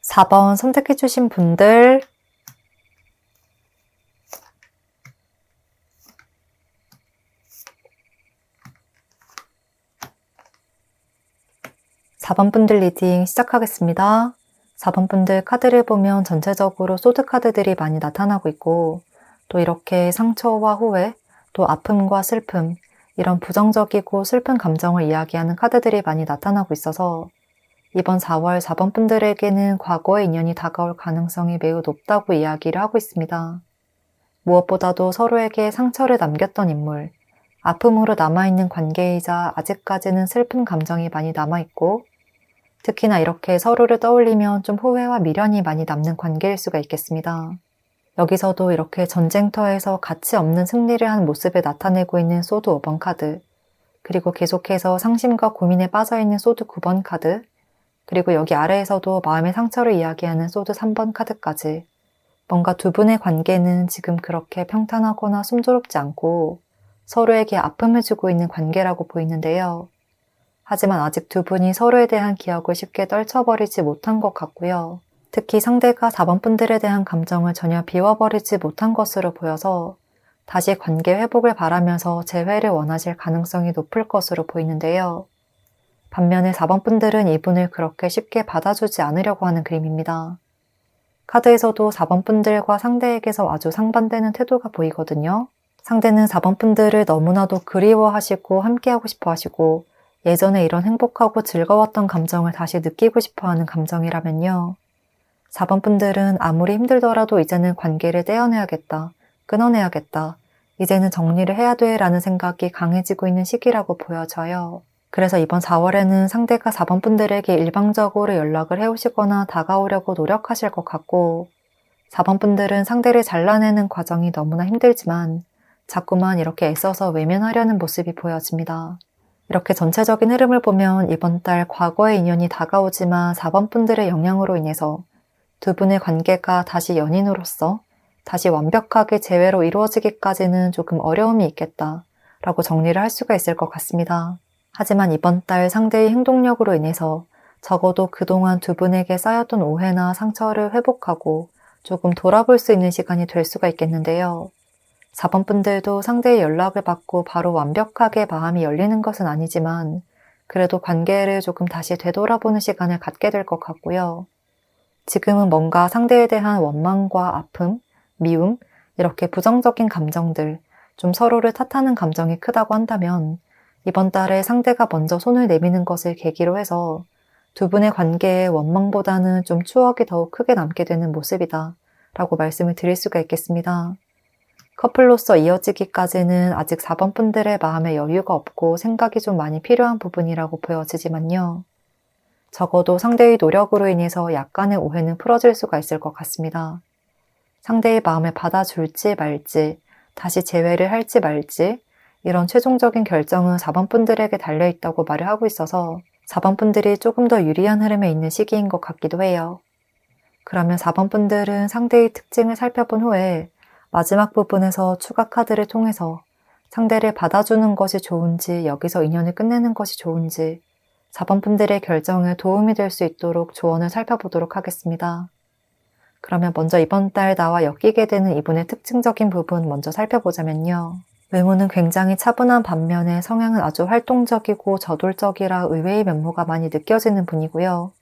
4번 선택해주신 분들 4번 분들 리딩 시작하겠습니다. 4번 분들 카드를 보면 전체적으로 소드 카드들이 많이 나타나고 있고 또 이렇게 상처와 후회, 또 아픔과 슬픔 이런 부정적이고 슬픈 감정을 이야기하는 카드들이 많이 나타나고 있어서 이번 4월 4번 분들에게는 과거의 인연이 다가올 가능성이 매우 높다고 이야기를 하고 있습니다. 무엇보다도 서로에게 상처를 남겼던 인물, 아픔으로 남아있는 관계이자 아직까지는 슬픈 감정이 많이 남아있고 특히나 이렇게 서로를 떠올리면 좀 후회와 미련이 많이 남는 관계일 수가 있겠습니다. 여기서도 이렇게 전쟁터에서 가치 없는 승리를 한 모습을 나타내고 있는 소드 5번 카드, 그리고 계속해서 상심과 고민에 빠져있는 소드 9번 카드, 그리고 여기 아래에서도 마음의 상처를 이야기하는 소드 3번 카드까지 뭔가 두 분의 관계는 지금 그렇게 평탄하거나 순조롭지 않고 서로에게 아픔을 주고 있는 관계라고 보이는데요. 하지만 아직 두 분이 서로에 대한 기억을 쉽게 떨쳐버리지 못한 것 같고요. 특히 상대가 4번 분들에 대한 감정을 전혀 비워버리지 못한 것으로 보여서 다시 관계 회복을 바라면서 재회를 원하실 가능성이 높을 것으로 보이는데요. 반면에 4번 분들은 이분을 그렇게 쉽게 받아주지 않으려고 하는 그림입니다. 카드에서도 4번 분들과 상대에게서 아주 상반되는 태도가 보이거든요. 상대는 4번 분들을 너무나도 그리워하시고 함께하고 싶어 하시고 예전에 이런 행복하고 즐거웠던 감정을 다시 느끼고 싶어하는 감정이라면요. 4번 분들은 아무리 힘들더라도 이제는 관계를 떼어내야겠다, 끊어내야겠다, 이제는 정리를 해야 돼 라는 생각이 강해지고 있는 시기라고 보여져요. 그래서 이번 4월에는 상대가 4번 분들에게 일방적으로 연락을 해오시거나 다가오려고 노력하실 것 같고 4번 분들은 상대를 잘라내는 과정이 너무나 힘들지만 자꾸만 이렇게 애써서 외면하려는 모습이 보여집니다. 이렇게 전체적인 흐름을 보면 이번 달 과거의 인연이 다가오지만 4번 분들의 영향으로 인해서 두 분의 관계가 다시 연인으로서 다시 완벽하게 재회로 이루어지기까지는 조금 어려움이 있겠다 라고 정리를 할 수가 있을 것 같습니다. 하지만 이번 달 상대의 행동력으로 인해서 적어도 그동안 두 분에게 쌓였던 오해나 상처를 회복하고 조금 돌아볼 수 있는 시간이 될 수가 있겠는데요. 4번 분들도 상대의 연락을 받고 바로 완벽하게 마음이 열리는 것은 아니지만 그래도 관계를 조금 다시 되돌아보는 시간을 갖게 될 것 같고요. 지금은 뭔가 상대에 대한 원망과 아픔, 미움, 이렇게 부정적인 감정들, 좀 서로를 탓하는 감정이 크다고 한다면 이번 달에 상대가 먼저 손을 내미는 것을 계기로 해서 두 분의 관계에 원망보다는 좀 추억이 더욱 크게 남게 되는 모습이다 라고 말씀을 드릴 수가 있겠습니다. 커플로서 이어지기까지는 아직 4번 분들의 마음에 여유가 없고 생각이 좀 많이 필요한 부분이라고 보여지지만요. 적어도 상대의 노력으로 인해서 약간의 오해는 풀어질 수가 있을 것 같습니다. 상대의 마음을 받아줄지 말지, 다시 재회를 할지 말지, 이런 최종적인 결정은 4번 분들에게 달려있다고 말을 하고 있어서 4번 분들이 조금 더 유리한 흐름에 있는 시기인 것 같기도 해요. 그러면 4번 분들은 상대의 특징을 살펴본 후에 마지막 부분에서 추가 카드를 통해서 상대를 받아주는 것이 좋은지 여기서 인연을 끝내는 것이 좋은지 4번 분들의 결정에 도움이 될 수 있도록 조언을 살펴보도록 하겠습니다. 그러면 먼저 이번 달 나와 엮이게 되는 이분의 특징적인 부분 먼저 살펴보자면요. 외모는 굉장히 차분한 반면에 성향은 아주 활동적이고 저돌적이라 의외의 면모가 많이 느껴지는 분이고요.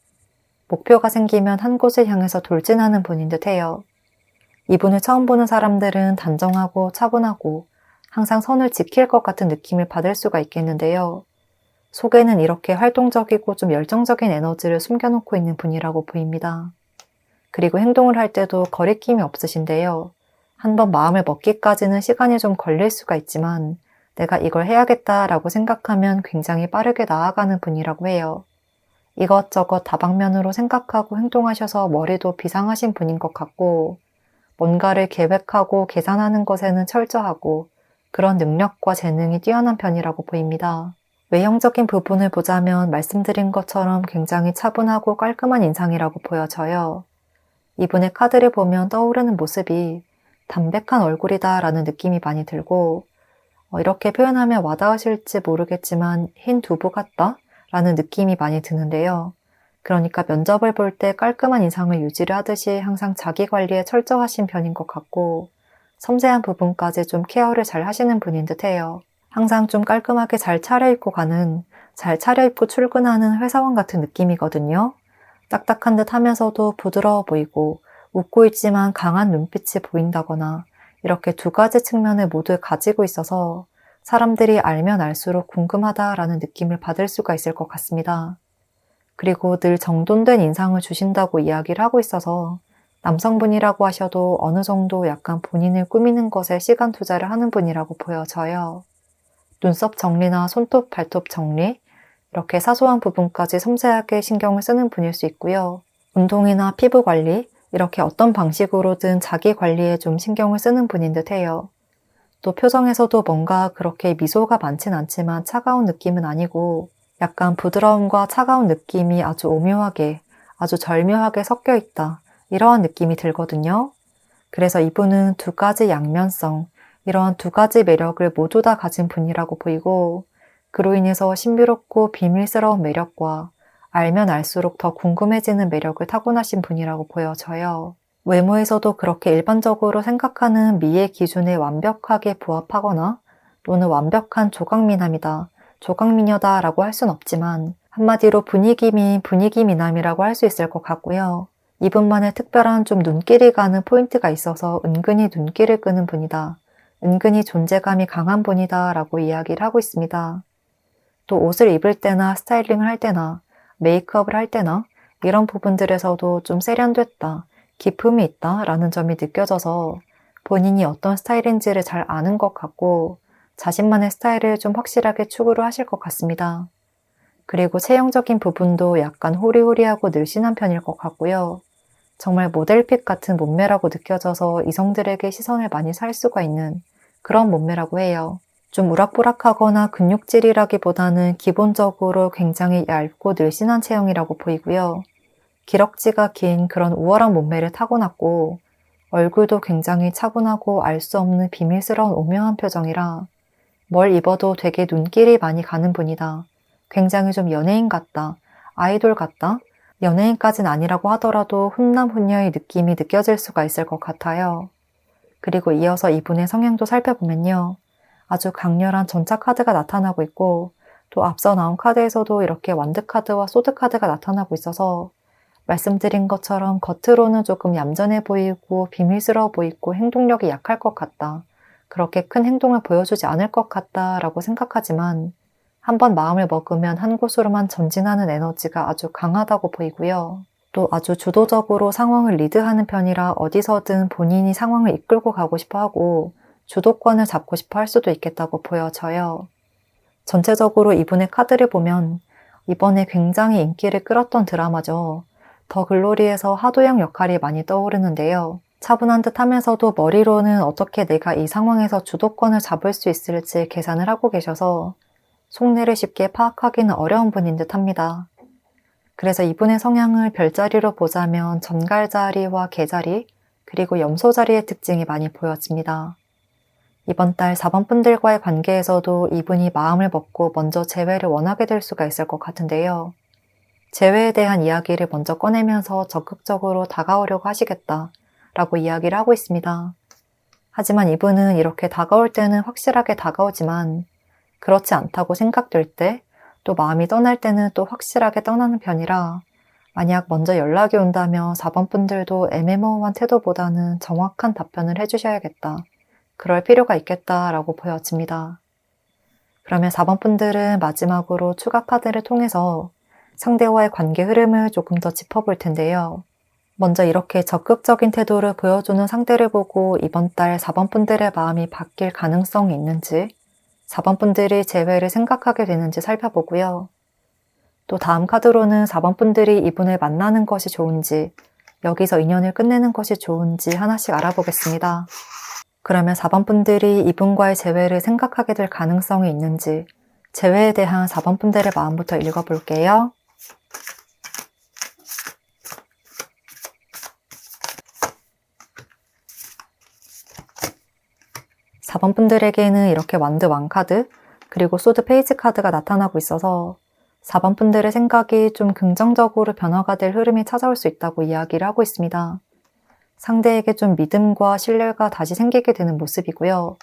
목표가 생기면 한 곳을 향해서 돌진하는 분인 듯해요. 이분을 처음 보는 사람들은 단정하고 차분하고 항상 선을 지킬 것 같은 느낌을 받을 수가 있겠는데요. 속에는 이렇게 활동적이고 좀 열정적인 에너지를 숨겨놓고 있는 분이라고 보입니다. 그리고 행동을 할 때도 거리낌이 없으신데요. 한번 마음을 먹기까지는 시간이 좀 걸릴 수가 있지만 내가 이걸 해야겠다라고 생각하면 굉장히 빠르게 나아가는 분이라고 해요. 이것저것 다방면으로 생각하고 행동하셔서 머리도 비상하신 분인 것 같고 뭔가를 계획하고 계산하는 것에는 철저하고 그런 능력과 재능이 뛰어난 편이라고 보입니다. 외형적인 부분을 보자면 말씀드린 것처럼 굉장히 차분하고 깔끔한 인상이라고 보여져요. 이분의 카드를 보면 떠오르는 모습이 담백한 얼굴이다 라는 느낌이 많이 들고 이렇게 표현하면 와닿으실지 모르겠지만 흰 두부 같다 라는 느낌이 많이 드는데요. 그러니까 면접을 볼 때 깔끔한 인상을 유지를 하듯이 항상 자기 관리에 철저하신 편인 것 같고 섬세한 부분까지 좀 케어를 잘 하시는 분인 듯해요. 항상 좀 깔끔하게 잘 차려입고 가는, 잘 차려입고 출근하는 회사원 같은 느낌이거든요. 딱딱한 듯 하면서도 부드러워 보이고 웃고 있지만 강한 눈빛이 보인다거나 이렇게 두 가지 측면을 모두 가지고 있어서 사람들이 알면 알수록 궁금하다라는 느낌을 받을 수가 있을 것 같습니다. 그리고 늘 정돈된 인상을 주신다고 이야기를 하고 있어서 남성분이라고 하셔도 어느 정도 약간 본인을 꾸미는 것에 시간 투자를 하는 분이라고 보여져요. 눈썹 정리나 손톱, 발톱 정리, 이렇게 사소한 부분까지 섬세하게 신경을 쓰는 분일 수 있고요. 운동이나 피부 관리, 이렇게 어떤 방식으로든 자기 관리에 좀 신경을 쓰는 분인 듯해요. 또 표정에서도 뭔가 그렇게 미소가 많진 않지만 차가운 느낌은 아니고 약간 부드러움과 차가운 느낌이 아주 오묘하게, 아주 절묘하게 섞여 있다. 이러한 느낌이 들거든요. 그래서 이분은 두 가지 양면성, 이러한 두 가지 매력을 모두 다 가진 분이라고 보이고 그로 인해서 신비롭고 비밀스러운 매력과 알면 알수록 더 궁금해지는 매력을 타고나신 분이라고 보여져요. 외모에서도 그렇게 일반적으로 생각하는 미의 기준에 완벽하게 부합하거나 또는 완벽한 조각미남이다, 조각미녀다 라고 할 순 없지만 한마디로 분위기미인 분위기미남이라고 할 수 있을 것 같고요. 이분만의 특별한 좀 눈길이 가는 포인트가 있어서 은근히 눈길을 끄는 분이다, 은근히 존재감이 강한 분이다 라고 이야기를 하고 있습니다. 또 옷을 입을 때나 스타일링을 할 때나 메이크업을 할 때나 이런 부분들에서도 좀 세련됐다, 기품이 있다 라는 점이 느껴져서 본인이 어떤 스타일인지를 잘 아는 것 같고 자신만의 스타일을 좀 확실하게 추구를 하실 것 같습니다. 그리고 체형적인 부분도 약간 호리호리하고 늘씬한 편일 것 같고요. 정말 모델핏 같은 몸매라고 느껴져서 이성들에게 시선을 많이 살 수가 있는 그런 몸매라고 해요. 좀 우락부락하거나 근육질이라기보다는 기본적으로 굉장히 얇고 늘씬한 체형이라고 보이고요. 기럭지가 긴 그런 우월한 몸매를 타고났고 얼굴도 굉장히 차분하고 알 수 없는 비밀스러운 오묘한 표정이라 뭘 입어도 되게 눈길이 많이 가는 분이다. 굉장히 좀 연예인 같다. 아이돌 같다. 연예인까진 아니라고 하더라도 훈남훈녀의 느낌이 느껴질 수가 있을 것 같아요. 그리고 이어서 이분의 성향도 살펴보면요. 아주 강렬한 전차 카드가 나타나고 있고 또 앞서 나온 카드에서도 이렇게 완드 카드와 소드 카드가 나타나고 있어서 말씀드린 것처럼 겉으로는 조금 얌전해 보이고 비밀스러워 보이고 행동력이 약할 것 같다. 그렇게 큰 행동을 보여주지 않을 것 같다 라고 생각하지만 한번 마음을 먹으면 한 곳으로만 전진하는 에너지가 아주 강하다고 보이고요. 또 아주 주도적으로 상황을 리드하는 편이라 어디서든 본인이 상황을 이끌고 가고 싶어 하고 주도권을 잡고 싶어 할 수도 있겠다고 보여져요. 전체적으로 이분의 카드를 보면 이번에 굉장히 인기를 끌었던 드라마죠. 더 글로리에서 하도영 역할이 많이 떠오르는데요. 차분한 듯 하면서도 머리로는 어떻게 내가 이 상황에서 주도권을 잡을 수 있을지 계산을 하고 계셔서 속내를 쉽게 파악하기는 어려운 분인 듯 합니다. 그래서 이분의 성향을 별자리로 보자면 전갈자리와 개자리, 그리고 염소자리의 특징이 많이 보여집니다. 이번 달 4번 분들과의 관계에서도 이분이 마음을 먹고 먼저 재회를 원하게 될 수가 있을 것 같은데요. 재회에 대한 이야기를 먼저 꺼내면서 적극적으로 다가오려고 하시겠다 라고 이야기를 하고 있습니다. 하지만 이분은 이렇게 다가올 때는 확실하게 다가오지만 그렇지 않다고 생각될 때 또 마음이 떠날 때는 또 확실하게 떠나는 편이라 만약 먼저 연락이 온다면 4번 분들도 애매모호한 태도보다는 정확한 답변을 해주셔야겠다. 그럴 필요가 있겠다라고 보여집니다. 그러면 4번 분들은 마지막으로 추가 카드를 통해서 상대와의 관계 흐름을 조금 더 짚어볼 텐데요. 먼저 이렇게 적극적인 태도를 보여주는 상대를 보고 이번 달 4번 분들의 마음이 바뀔 가능성이 있는지 4번 분들이 재회를 생각하게 되는지 살펴보고요. 또 다음 카드로는 4번 분들이 이분을 만나는 것이 좋은지 여기서 인연을 끝내는 것이 좋은지 하나씩 알아보겠습니다. 그러면 4번 분들이 이분과의 재회를 생각하게 될 가능성이 있는지 재회에 대한 4번 분들의 마음부터 읽어볼게요. 사 번 분들에게는 이렇게 완드 왕카드 그리고 소드 페이지 카드가 나타나고 있어서 4번 분들의 생각이 좀 긍정적으로 변화가 될 흐름이 찾아올 수 있다고 이야기를 하고 있습니다. 상대에게 좀 믿음과 신뢰가 다시 생기게 되는 모습이고요.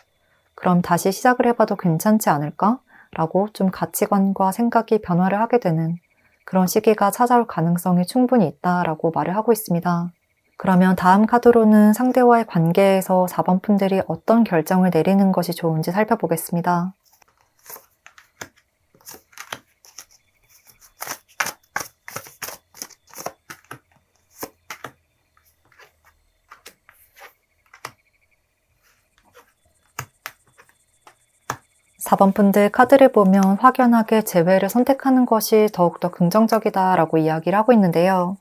그럼 다시 시작을 해봐도 괜찮지 않을까? 라고 좀 가치관과 생각이 변화를 하게 되는 그런 시기가 찾아올 가능성이 충분히 있다라고 말을 하고 있습니다. 그러면 다음 카드로는 상대와의 관계에서 4번 분들이 어떤 결정을 내리는 것이 좋은지 살펴보겠습니다. 사 번 분들 카드를 보면 확연하게 재회를 선택하는 것이 더욱더 긍정적이다라고 이야기를 하고 있는데요.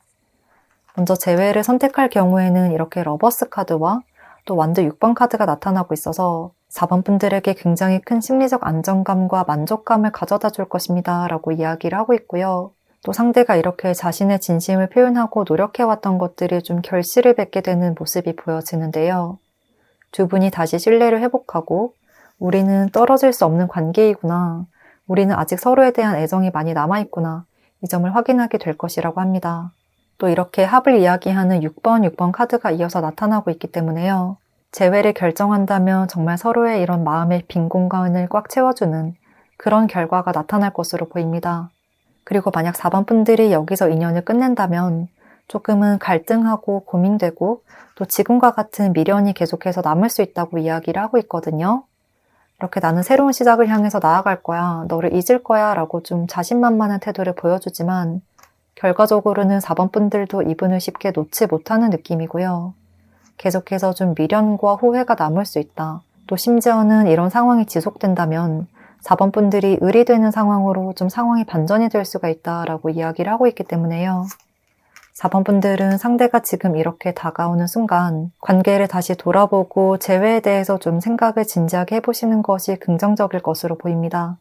먼저 재회를 선택할 경우에는 이렇게 러버스 카드와 또 완드 6번 카드가 나타나고 있어서 4번 분들에게 굉장히 큰 심리적 안정감과 만족감을 가져다 줄 것입니다 라고 이야기를 하고 있고요. 또 상대가 이렇게 자신의 진심을 표현하고 노력해왔던 것들이 좀 결실을 맺게 되는 모습이 보여지는데요. 두 분이 다시 신뢰를 회복하고 우리는 떨어질 수 없는 관계이구나. 우리는 아직 서로에 대한 애정이 많이 남아있구나. 이 점을 확인하게 될 것이라고 합니다. 또 이렇게 합을 이야기하는 6번 카드가 이어서 나타나고 있기 때문에요. 재회를 결정한다면 정말 서로의 이런 마음의 빈 공간을 꽉 채워주는 그런 결과가 나타날 것으로 보입니다. 그리고 만약 4번 분들이 여기서 인연을 끝낸다면 조금은 갈등하고 고민되고 또 지금과 같은 미련이 계속해서 남을 수 있다고 이야기를 하고 있거든요. 이렇게 나는 새로운 시작을 향해서 나아갈 거야, 너를 잊을 거야 라고 좀 자신만만한 태도를 보여주지만 결과적으로는 4번 분들도 이분을 쉽게 놓지 못하는 느낌이고요. 계속해서 좀 미련과 후회가 남을 수 있다. 또 심지어는 이런 상황이 지속된다면 4번 분들이 을이 되는 상황으로 좀 상황이 반전이 될 수가 있다라고 이야기를 하고 있기 때문에요. 4번 분들은 상대가 지금 이렇게 다가오는 순간 관계를 다시 돌아보고 재회에 대해서 좀 생각을 진지하게 해보시는 것이 긍정적일 것으로 보입니다.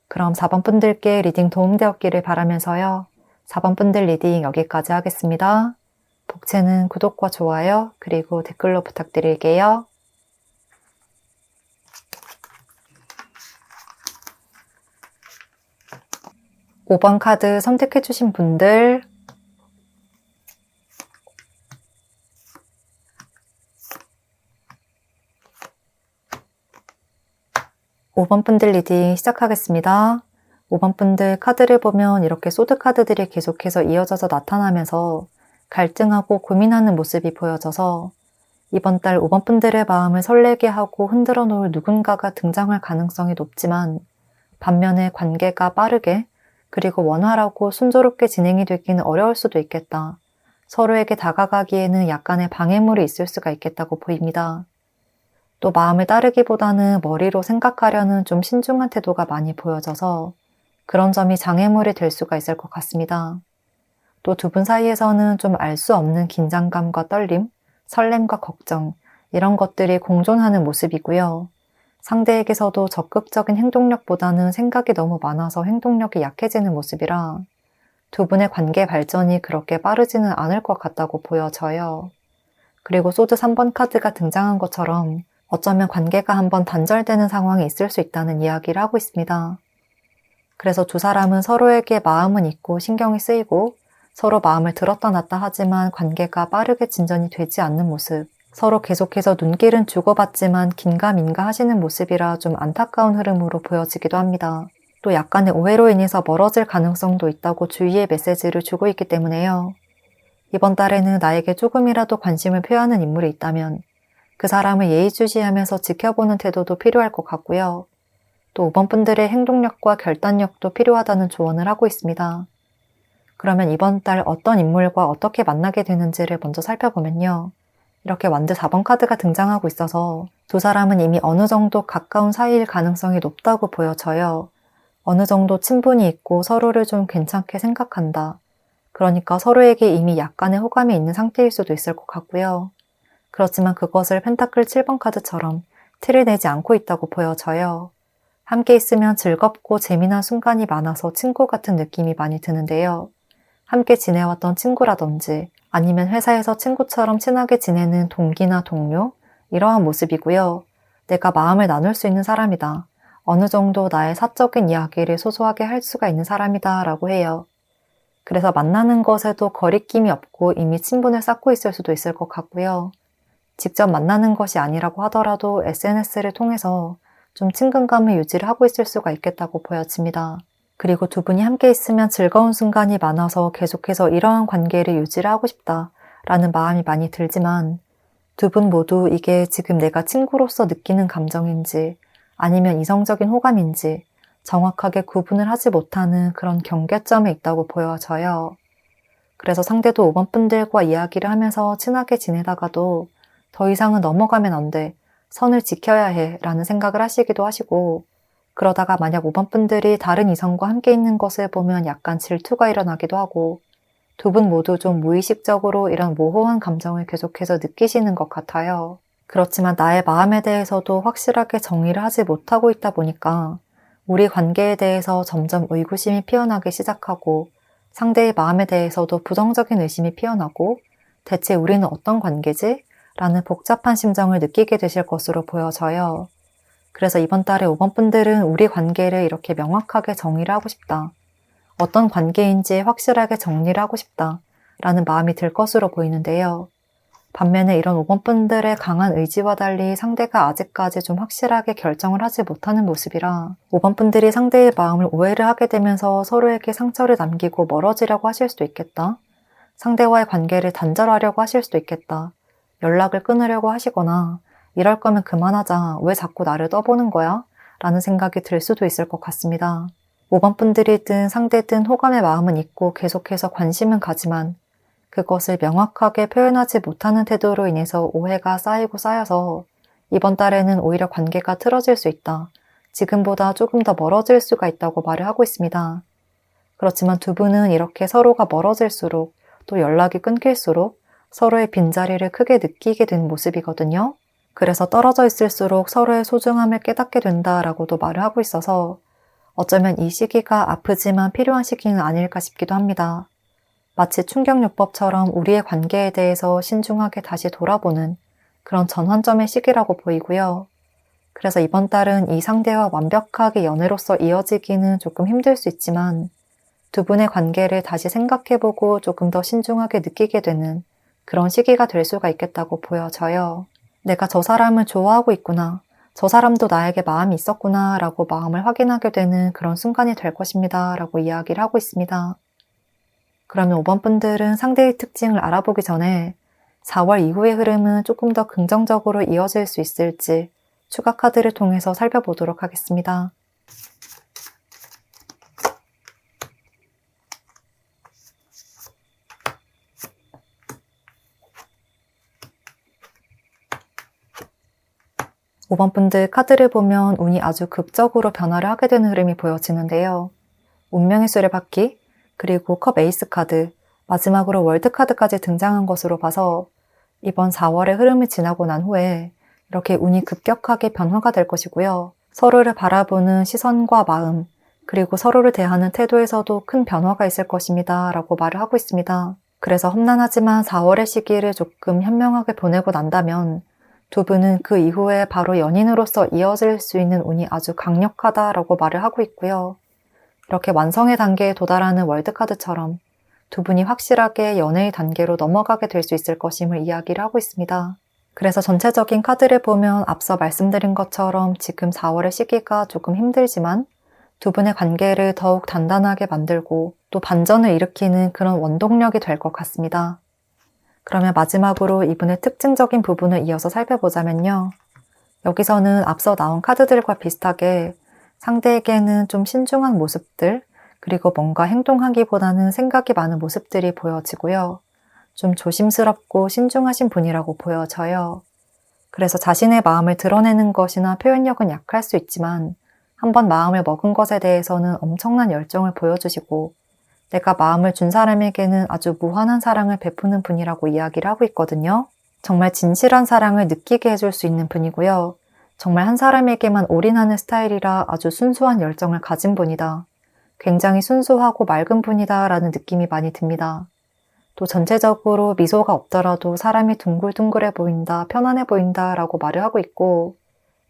그럼 4번 분들께 리딩 도움되었기를 바라면서요. 4번 분들 리딩 여기까지 하겠습니다. 복채는 구독과 좋아요 그리고 댓글로 부탁드릴게요. 5번 카드 선택해주신 분들 5번 분들 리딩 시작하겠습니다. 5번 분들 카드를 보면 이렇게 소드 카드들이 계속해서 이어져서 나타나면서 갈등하고 고민하는 모습이 보여져서 이번 달 5번 분들의 마음을 설레게 하고 흔들어 놓을 누군가가 등장할 가능성이 높지만 반면에 관계가 빠르게 그리고 원활하고 순조롭게 진행이 되기는 어려울 수도 있겠다. 서로에게 다가가기에는 약간의 방해물이 있을 수가 있겠다고 보입니다. 또 마음을 따르기보다는 머리로 생각하려는 좀 신중한 태도가 많이 보여져서 그런 점이 장애물이 될 수가 있을 것 같습니다. 또 두 분 사이에서는 좀 알 수 없는 긴장감과 떨림, 설렘과 걱정 이런 것들이 공존하는 모습이고요. 상대에게서도 적극적인 행동력보다는 생각이 너무 많아서 행동력이 약해지는 모습이라 두 분의 관계 발전이 그렇게 빠르지는 않을 것 같다고 보여져요. 그리고 소드 3번 카드가 등장한 것처럼 어쩌면 관계가 한번 단절되는 상황이 있을 수 있다는 이야기를 하고 있습니다. 그래서 두 사람은 서로에게 마음은 있고 신경이 쓰이고 서로 마음을 들었다 놨다 하지만 관계가 빠르게 진전이 되지 않는 모습, 서로 계속해서 눈길은 주고받지만 긴가민가 하시는 모습이라 좀 안타까운 흐름으로 보여지기도 합니다. 또 약간의 오해로 인해서 멀어질 가능성도 있다고 주의의 메시지를 주고 있기 때문에요. 이번 달에는 나에게 조금이라도 관심을 표하는 인물이 있다면 그 사람을 예의주시하면서 지켜보는 태도도 필요할 것 같고요. 또 5번 분들의 행동력과 결단력도 필요하다는 조언을 하고 있습니다. 그러면 이번 달 어떤 인물과 어떻게 만나게 되는지를 먼저 살펴보면요. 이렇게 완드 4번 카드가 등장하고 있어서 두 사람은 이미 어느 정도 가까운 사이일 가능성이 높다고 보여져요. 어느 정도 친분이 있고 서로를 좀 괜찮게 생각한다. 그러니까 서로에게 이미 약간의 호감이 있는 상태일 수도 있을 것 같고요. 그렇지만 그것을 펜타클 7번 카드처럼 티를 내지 않고 있다고 보여져요. 함께 있으면 즐겁고 재미난 순간이 많아서 친구 같은 느낌이 많이 드는데요. 함께 지내왔던 친구라든지 아니면 회사에서 친구처럼 친하게 지내는 동기나 동료 이러한 모습이고요. 내가 마음을 나눌 수 있는 사람이다. 어느 정도 나의 사적인 이야기를 소소하게 할 수가 있는 사람이다 라고 해요. 그래서 만나는 것에도 거리낌이 없고 이미 친분을 쌓고 있을 수도 있을 것 같고요. 직접 만나는 것이 아니라고 하더라도 SNS를 통해서 좀 친근감을 유지를 하고 있을 수가 있겠다고 보여집니다. 그리고 두 분이 함께 있으면 즐거운 순간이 많아서 계속해서 이러한 관계를 유지를 하고 싶다라는 마음이 많이 들지만 두 분 모두 이게 지금 내가 친구로서 느끼는 감정인지 아니면 이성적인 호감인지 정확하게 구분을 하지 못하는 그런 경계점에 있다고 보여져요. 그래서 상대도 5번 분들과 이야기를 하면서 친하게 지내다가도 더 이상은 넘어가면 안 돼, 선을 지켜야 해 라는 생각을 하시기도 하시고 그러다가 만약 5번 분들이 다른 이성과 함께 있는 것을 보면 약간 질투가 일어나기도 하고 두 분 모두 좀 무의식적으로 이런 모호한 감정을 계속해서 느끼시는 것 같아요. 그렇지만 나의 마음에 대해서도 확실하게 정의를 하지 못하고 있다 보니까 우리 관계에 대해서 점점 의구심이 피어나기 시작하고 상대의 마음에 대해서도 부정적인 의심이 피어나고 대체 우리는 어떤 관계지? 라는 복잡한 심정을 느끼게 되실 것으로 보여져요. 그래서 이번 달에 5번 분들은 우리 관계를 이렇게 명확하게 정의를 하고 싶다. 어떤 관계인지 확실하게 정리를 하고 싶다. 라는 마음이 들 것으로 보이는데요. 반면에 이런 5번 분들의 강한 의지와 달리 상대가 아직까지 좀 확실하게 결정을 하지 못하는 모습이라 5번 분들이 상대의 마음을 오해를 하게 되면서 서로에게 상처를 남기고 멀어지려고 하실 수도 있겠다. 상대와의 관계를 단절하려고 하실 수도 있겠다. 연락을 끊으려고 하시거나 이럴 거면 그만하자. 왜 자꾸 나를 떠보는 거야? 라는 생각이 들 수도 있을 것 같습니다. 5번 분들이든 상대든 호감의 마음은 있고 계속해서 관심은 가지만 그것을 명확하게 표현하지 못하는 태도로 인해서 오해가 쌓이고 쌓여서 이번 달에는 오히려 관계가 틀어질 수 있다. 지금보다 조금 더 멀어질 수가 있다고 말을 하고 있습니다. 그렇지만 두 분은 이렇게 서로가 멀어질수록 또 연락이 끊길수록 서로의 빈자리를 크게 느끼게 된 모습이거든요. 그래서 떨어져 있을수록 서로의 소중함을 깨닫게 된다라고도 말을 하고 있어서 어쩌면 이 시기가 아프지만 필요한 시기는 아닐까 싶기도 합니다. 마치 충격요법처럼 우리의 관계에 대해서 신중하게 다시 돌아보는 그런 전환점의 시기라고 보이고요. 그래서 이번 달은 이 상대와 완벽하게 연애로서 이어지기는 조금 힘들 수 있지만 두 분의 관계를 다시 생각해보고 조금 더 신중하게 느끼게 되는 그런 시기가 될 수가 있겠다고 보여져요. 내가 저 사람을 좋아하고 있구나. 저 사람도 나에게 마음이 있었구나 라고 마음을 확인하게 되는 그런 순간이 될 것입니다 라고 이야기를 하고 있습니다. 그러면 5번 분들은 상대의 특징을 알아보기 전에 4월 이후의 흐름은 조금 더 긍정적으로 이어질 수 있을지 추가 카드를 통해서 살펴보도록 하겠습니다. 5번 분들 카드를 보면 운이 아주 극적으로 변화를 하게 되는 흐름이 보여지는데요. 운명의 수레바퀴, 그리고 컵 에이스 카드, 마지막으로 월드 카드까지 등장한 것으로 봐서 이번 4월의 흐름이 지나고 난 후에 이렇게 운이 급격하게 변화가 될 것이고요. 서로를 바라보는 시선과 마음, 그리고 서로를 대하는 태도에서도 큰 변화가 있을 것입니다 라고 말을 하고 있습니다. 그래서 험난하지만 4월의 시기를 조금 현명하게 보내고 난다면 두 분은 그 이후에 바로 연인으로서 이어질 수 있는 운이 아주 강력하다라고 말을 하고 있고요. 이렇게 완성의 단계에 도달하는 월드카드처럼 두 분이 확실하게 연애의 단계로 넘어가게 될 수 있을 것임을 이야기를 하고 있습니다. 그래서 전체적인 카드를 보면 앞서 말씀드린 것처럼 지금 4월의 시기가 조금 힘들지만 두 분의 관계를 더욱 단단하게 만들고 또 반전을 일으키는 그런 원동력이 될 것 같습니다. 그러면 마지막으로 이분의 특징적인 부분을 이어서 살펴보자면요. 여기서는 앞서 나온 카드들과 비슷하게 상대에게는 좀 신중한 모습들, 그리고 뭔가 행동하기보다는 생각이 많은 모습들이 보여지고요. 좀 조심스럽고 신중하신 분이라고 보여져요. 그래서 자신의 마음을 드러내는 것이나 표현력은 약할 수 있지만 한번 마음을 먹은 것에 대해서는 엄청난 열정을 보여주시고 내가 마음을 준 사람에게는 아주 무한한 사랑을 베푸는 분이라고 이야기를 하고 있거든요. 정말 진실한 사랑을 느끼게 해줄 수 있는 분이고요. 정말 한 사람에게만 올인하는 스타일이라 아주 순수한 열정을 가진 분이다. 굉장히 순수하고 맑은 분이다 라는 느낌이 많이 듭니다. 또 전체적으로 미소가 없더라도 사람이 둥글둥글해 보인다, 편안해 보인다 라고 말을 하고 있고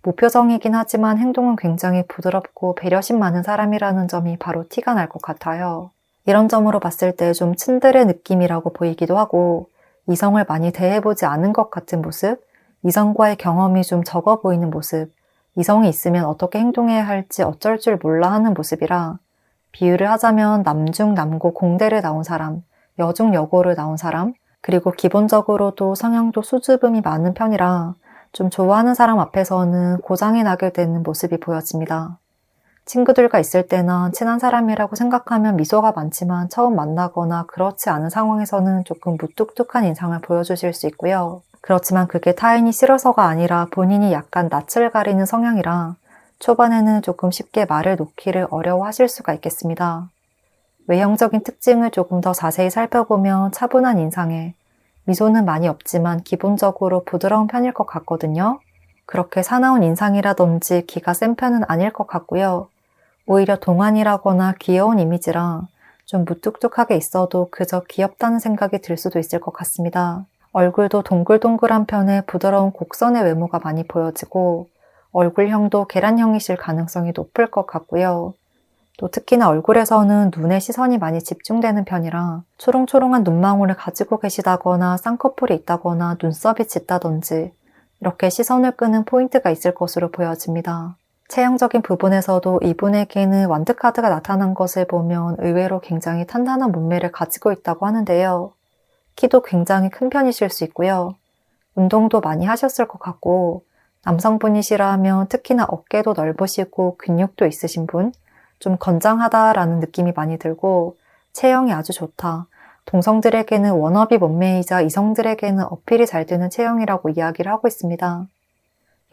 무표정이긴 하지만 행동은 굉장히 부드럽고 배려심 많은 사람이라는 점이 바로 티가 날 것 같아요. 이런 점으로 봤을 때 좀 츤데레 느낌이라고 보이기도 하고 이성을 많이 대해보지 않은 것 같은 모습, 이성과의 경험이 좀 적어 보이는 모습, 이성이 있으면 어떻게 행동해야 할지 어쩔 줄 몰라 하는 모습이라 비유를 하자면 남중 남고 공대를 나온 사람, 여중 여고를 나온 사람, 그리고 기본적으로도 성향도 수줍음이 많은 편이라 좀 좋아하는 사람 앞에서는 고장이 나게 되는 모습이 보여집니다. 친구들과 있을 때나 친한 사람이라고 생각하면 미소가 많지만 처음 만나거나 그렇지 않은 상황에서는 조금 무뚝뚝한 인상을 보여주실 수 있고요. 그렇지만 그게 타인이 싫어서가 아니라 본인이 약간 낯을 가리는 성향이라 초반에는 조금 쉽게 말을 놓기를 어려워하실 수가 있겠습니다. 외형적인 특징을 조금 더 자세히 살펴보면 차분한 인상에 미소는 많이 없지만 기본적으로 부드러운 편일 것 같거든요. 그렇게 사나운 인상이라든지 기가 센 편은 아닐 것 같고요. 오히려 동안이라거나 귀여운 이미지라 좀 무뚝뚝하게 있어도 그저 귀엽다는 생각이 들 수도 있을 것 같습니다. 얼굴도 동글동글한 편에 부드러운 곡선의 외모가 많이 보여지고 얼굴형도 계란형이실 가능성이 높을 것 같고요. 또 특히나 얼굴에서는 눈에 시선이 많이 집중되는 편이라 초롱초롱한 눈망울을 가지고 계시다거나 쌍꺼풀이 있다거나 눈썹이 짙다든지 이렇게 시선을 끄는 포인트가 있을 것으로 보여집니다. 체형적인 부분에서도 이분에게는 완드카드가 나타난 것을 보면 의외로 굉장히 탄탄한 몸매를 가지고 있다고 하는데요. 키도 굉장히 큰 편이실 수 있고요. 운동도 많이 하셨을 것 같고 남성분이시라 하면 특히나 어깨도 넓으시고 근육도 있으신 분, 좀 건장하다라는 느낌이 많이 들고 체형이 아주 좋다. 동성들에게는 워너비 몸매이자 이성들에게는 어필이 잘 되는 체형이라고 이야기를 하고 있습니다.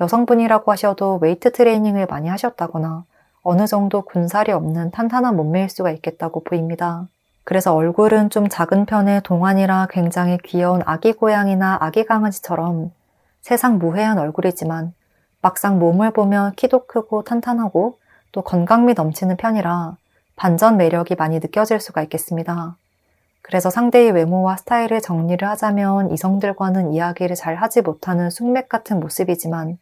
여성분이라고 하셔도 웨이트 트레이닝을 많이 하셨다거나 어느 정도 군살이 없는 탄탄한 몸매일 수가 있겠다고 보입니다. 그래서 얼굴은 좀 작은 편의 동안이라 굉장히 귀여운 아기 고양이나 아기 강아지처럼 세상 무해한 얼굴이지만 막상 몸을 보면 키도 크고 탄탄하고 또 건강미 넘치는 편이라 반전 매력이 많이 느껴질 수가 있겠습니다. 그래서 상대의 외모와 스타일을 정리를 하자면 이성들과는 이야기를 잘 하지 못하는 숙맥 같은 모습이지만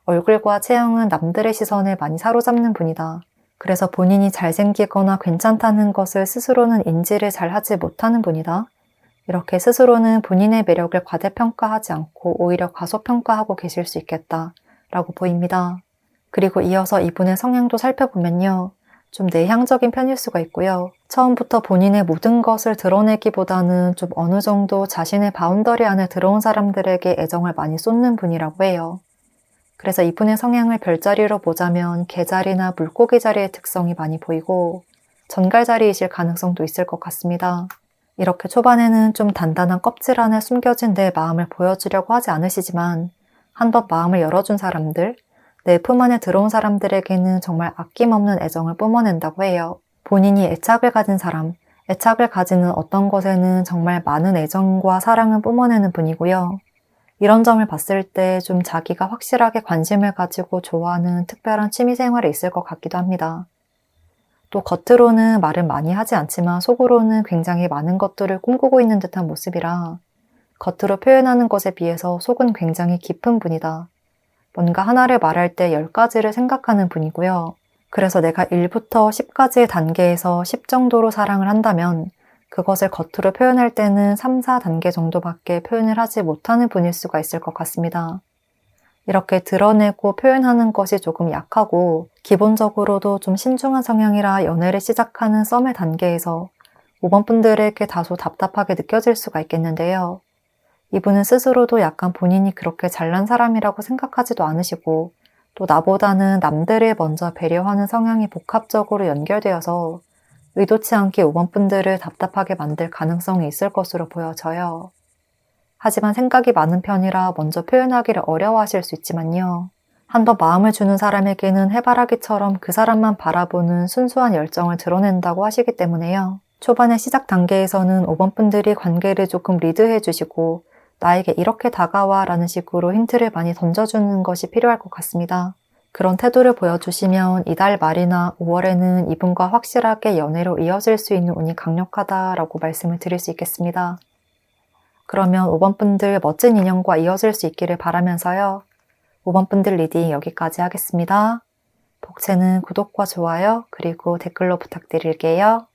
얼굴과 체형은 남들의 시선을 많이 사로잡는 분이다. 그래서 본인이 잘생기거나 괜찮다는 것을 스스로는 인지를 잘 하지 못하는 분이다. 이렇게 스스로는 본인의 매력을 과대평가하지 않고 오히려 과소평가하고 계실 수 있겠다 라고 보입니다. 그리고 이어서 이분의 성향도 살펴보면요. 좀 내향적인 편일 수가 있고요. 처음부터 본인의 모든 것을 드러내기보다는 좀 어느 정도 자신의 바운더리 안에 들어온 사람들에게 애정을 많이 쏟는 분이라고 해요. 그래서 이분의 성향을 별자리로 보자면 개자리나 물고기 자리의 특성이 많이 보이고 전갈자리이실 가능성도 있을 것 같습니다. 이렇게 초반에는 좀 단단한 껍질 안에 숨겨진 내 마음을 보여주려고 하지 않으시지만 한번 마음을 열어준 사람들, 내 품 안에 들어온 사람들에게는 정말 아낌없는 애정을 뿜어낸다고 해요. 본인이 애착을 가진 사람, 애착을 가지는 어떤 것에는 정말 많은 애정과 사랑을 뿜어내는 분이고요. 이런 점을 봤을 때 좀 자기가 확실하게 관심을 가지고 좋아하는 특별한 취미생활이 있을 것 같기도 합니다. 또 겉으로는 말은 많이 하지 않지만 속으로는 굉장히 많은 것들을 꿈꾸고 있는 듯한 모습이라 겉으로 표현하는 것에 비해서 속은 굉장히 깊은 분이다. 뭔가 하나를 말할 때 10가지를 생각하는 분이고요. 그래서 내가 1부터 10까지의 단계에서 10 정도로 사랑을 한다면 그것을 겉으로 표현할 때는 3, 4단계 정도밖에 표현을 하지 못하는 분일 수가 있을 것 같습니다. 이렇게 드러내고 표현하는 것이 조금 약하고 기본적으로도 좀 신중한 성향이라 연애를 시작하는 썸의 단계에서 5번 분들에게 다소 답답하게 느껴질 수가 있겠는데요. 이분은 스스로도 약간 본인이 그렇게 잘난 사람이라고 생각하지도 않으시고 또 나보다는 남들을 먼저 배려하는 성향이 복합적으로 연결되어서 의도치 않게 5번 분들을 답답하게 만들 가능성이 있을 것으로 보여져요. 하지만 생각이 많은 편이라 먼저 표현하기를 어려워하실 수 있지만요. 한번 마음을 주는 사람에게는 해바라기처럼 그 사람만 바라보는 순수한 열정을 드러낸다고 하시기 때문에요. 초반의 시작 단계에서는 5번 분들이 관계를 조금 리드해 주시고 나에게 이렇게 다가와 라는 식으로 힌트를 많이 던져주는 것이 필요할 것 같습니다. 그런 태도를 보여주시면 이달 말이나 5월에는 이분과 확실하게 연애로 이어질 수 있는 운이 강력하다라고 말씀을 드릴 수 있겠습니다. 그러면 5번 분들 멋진 인연과 이어질 수 있기를 바라면서요. 5번 분들 리딩 여기까지 하겠습니다. 복채는 구독과 좋아요 그리고 댓글로 부탁드릴게요.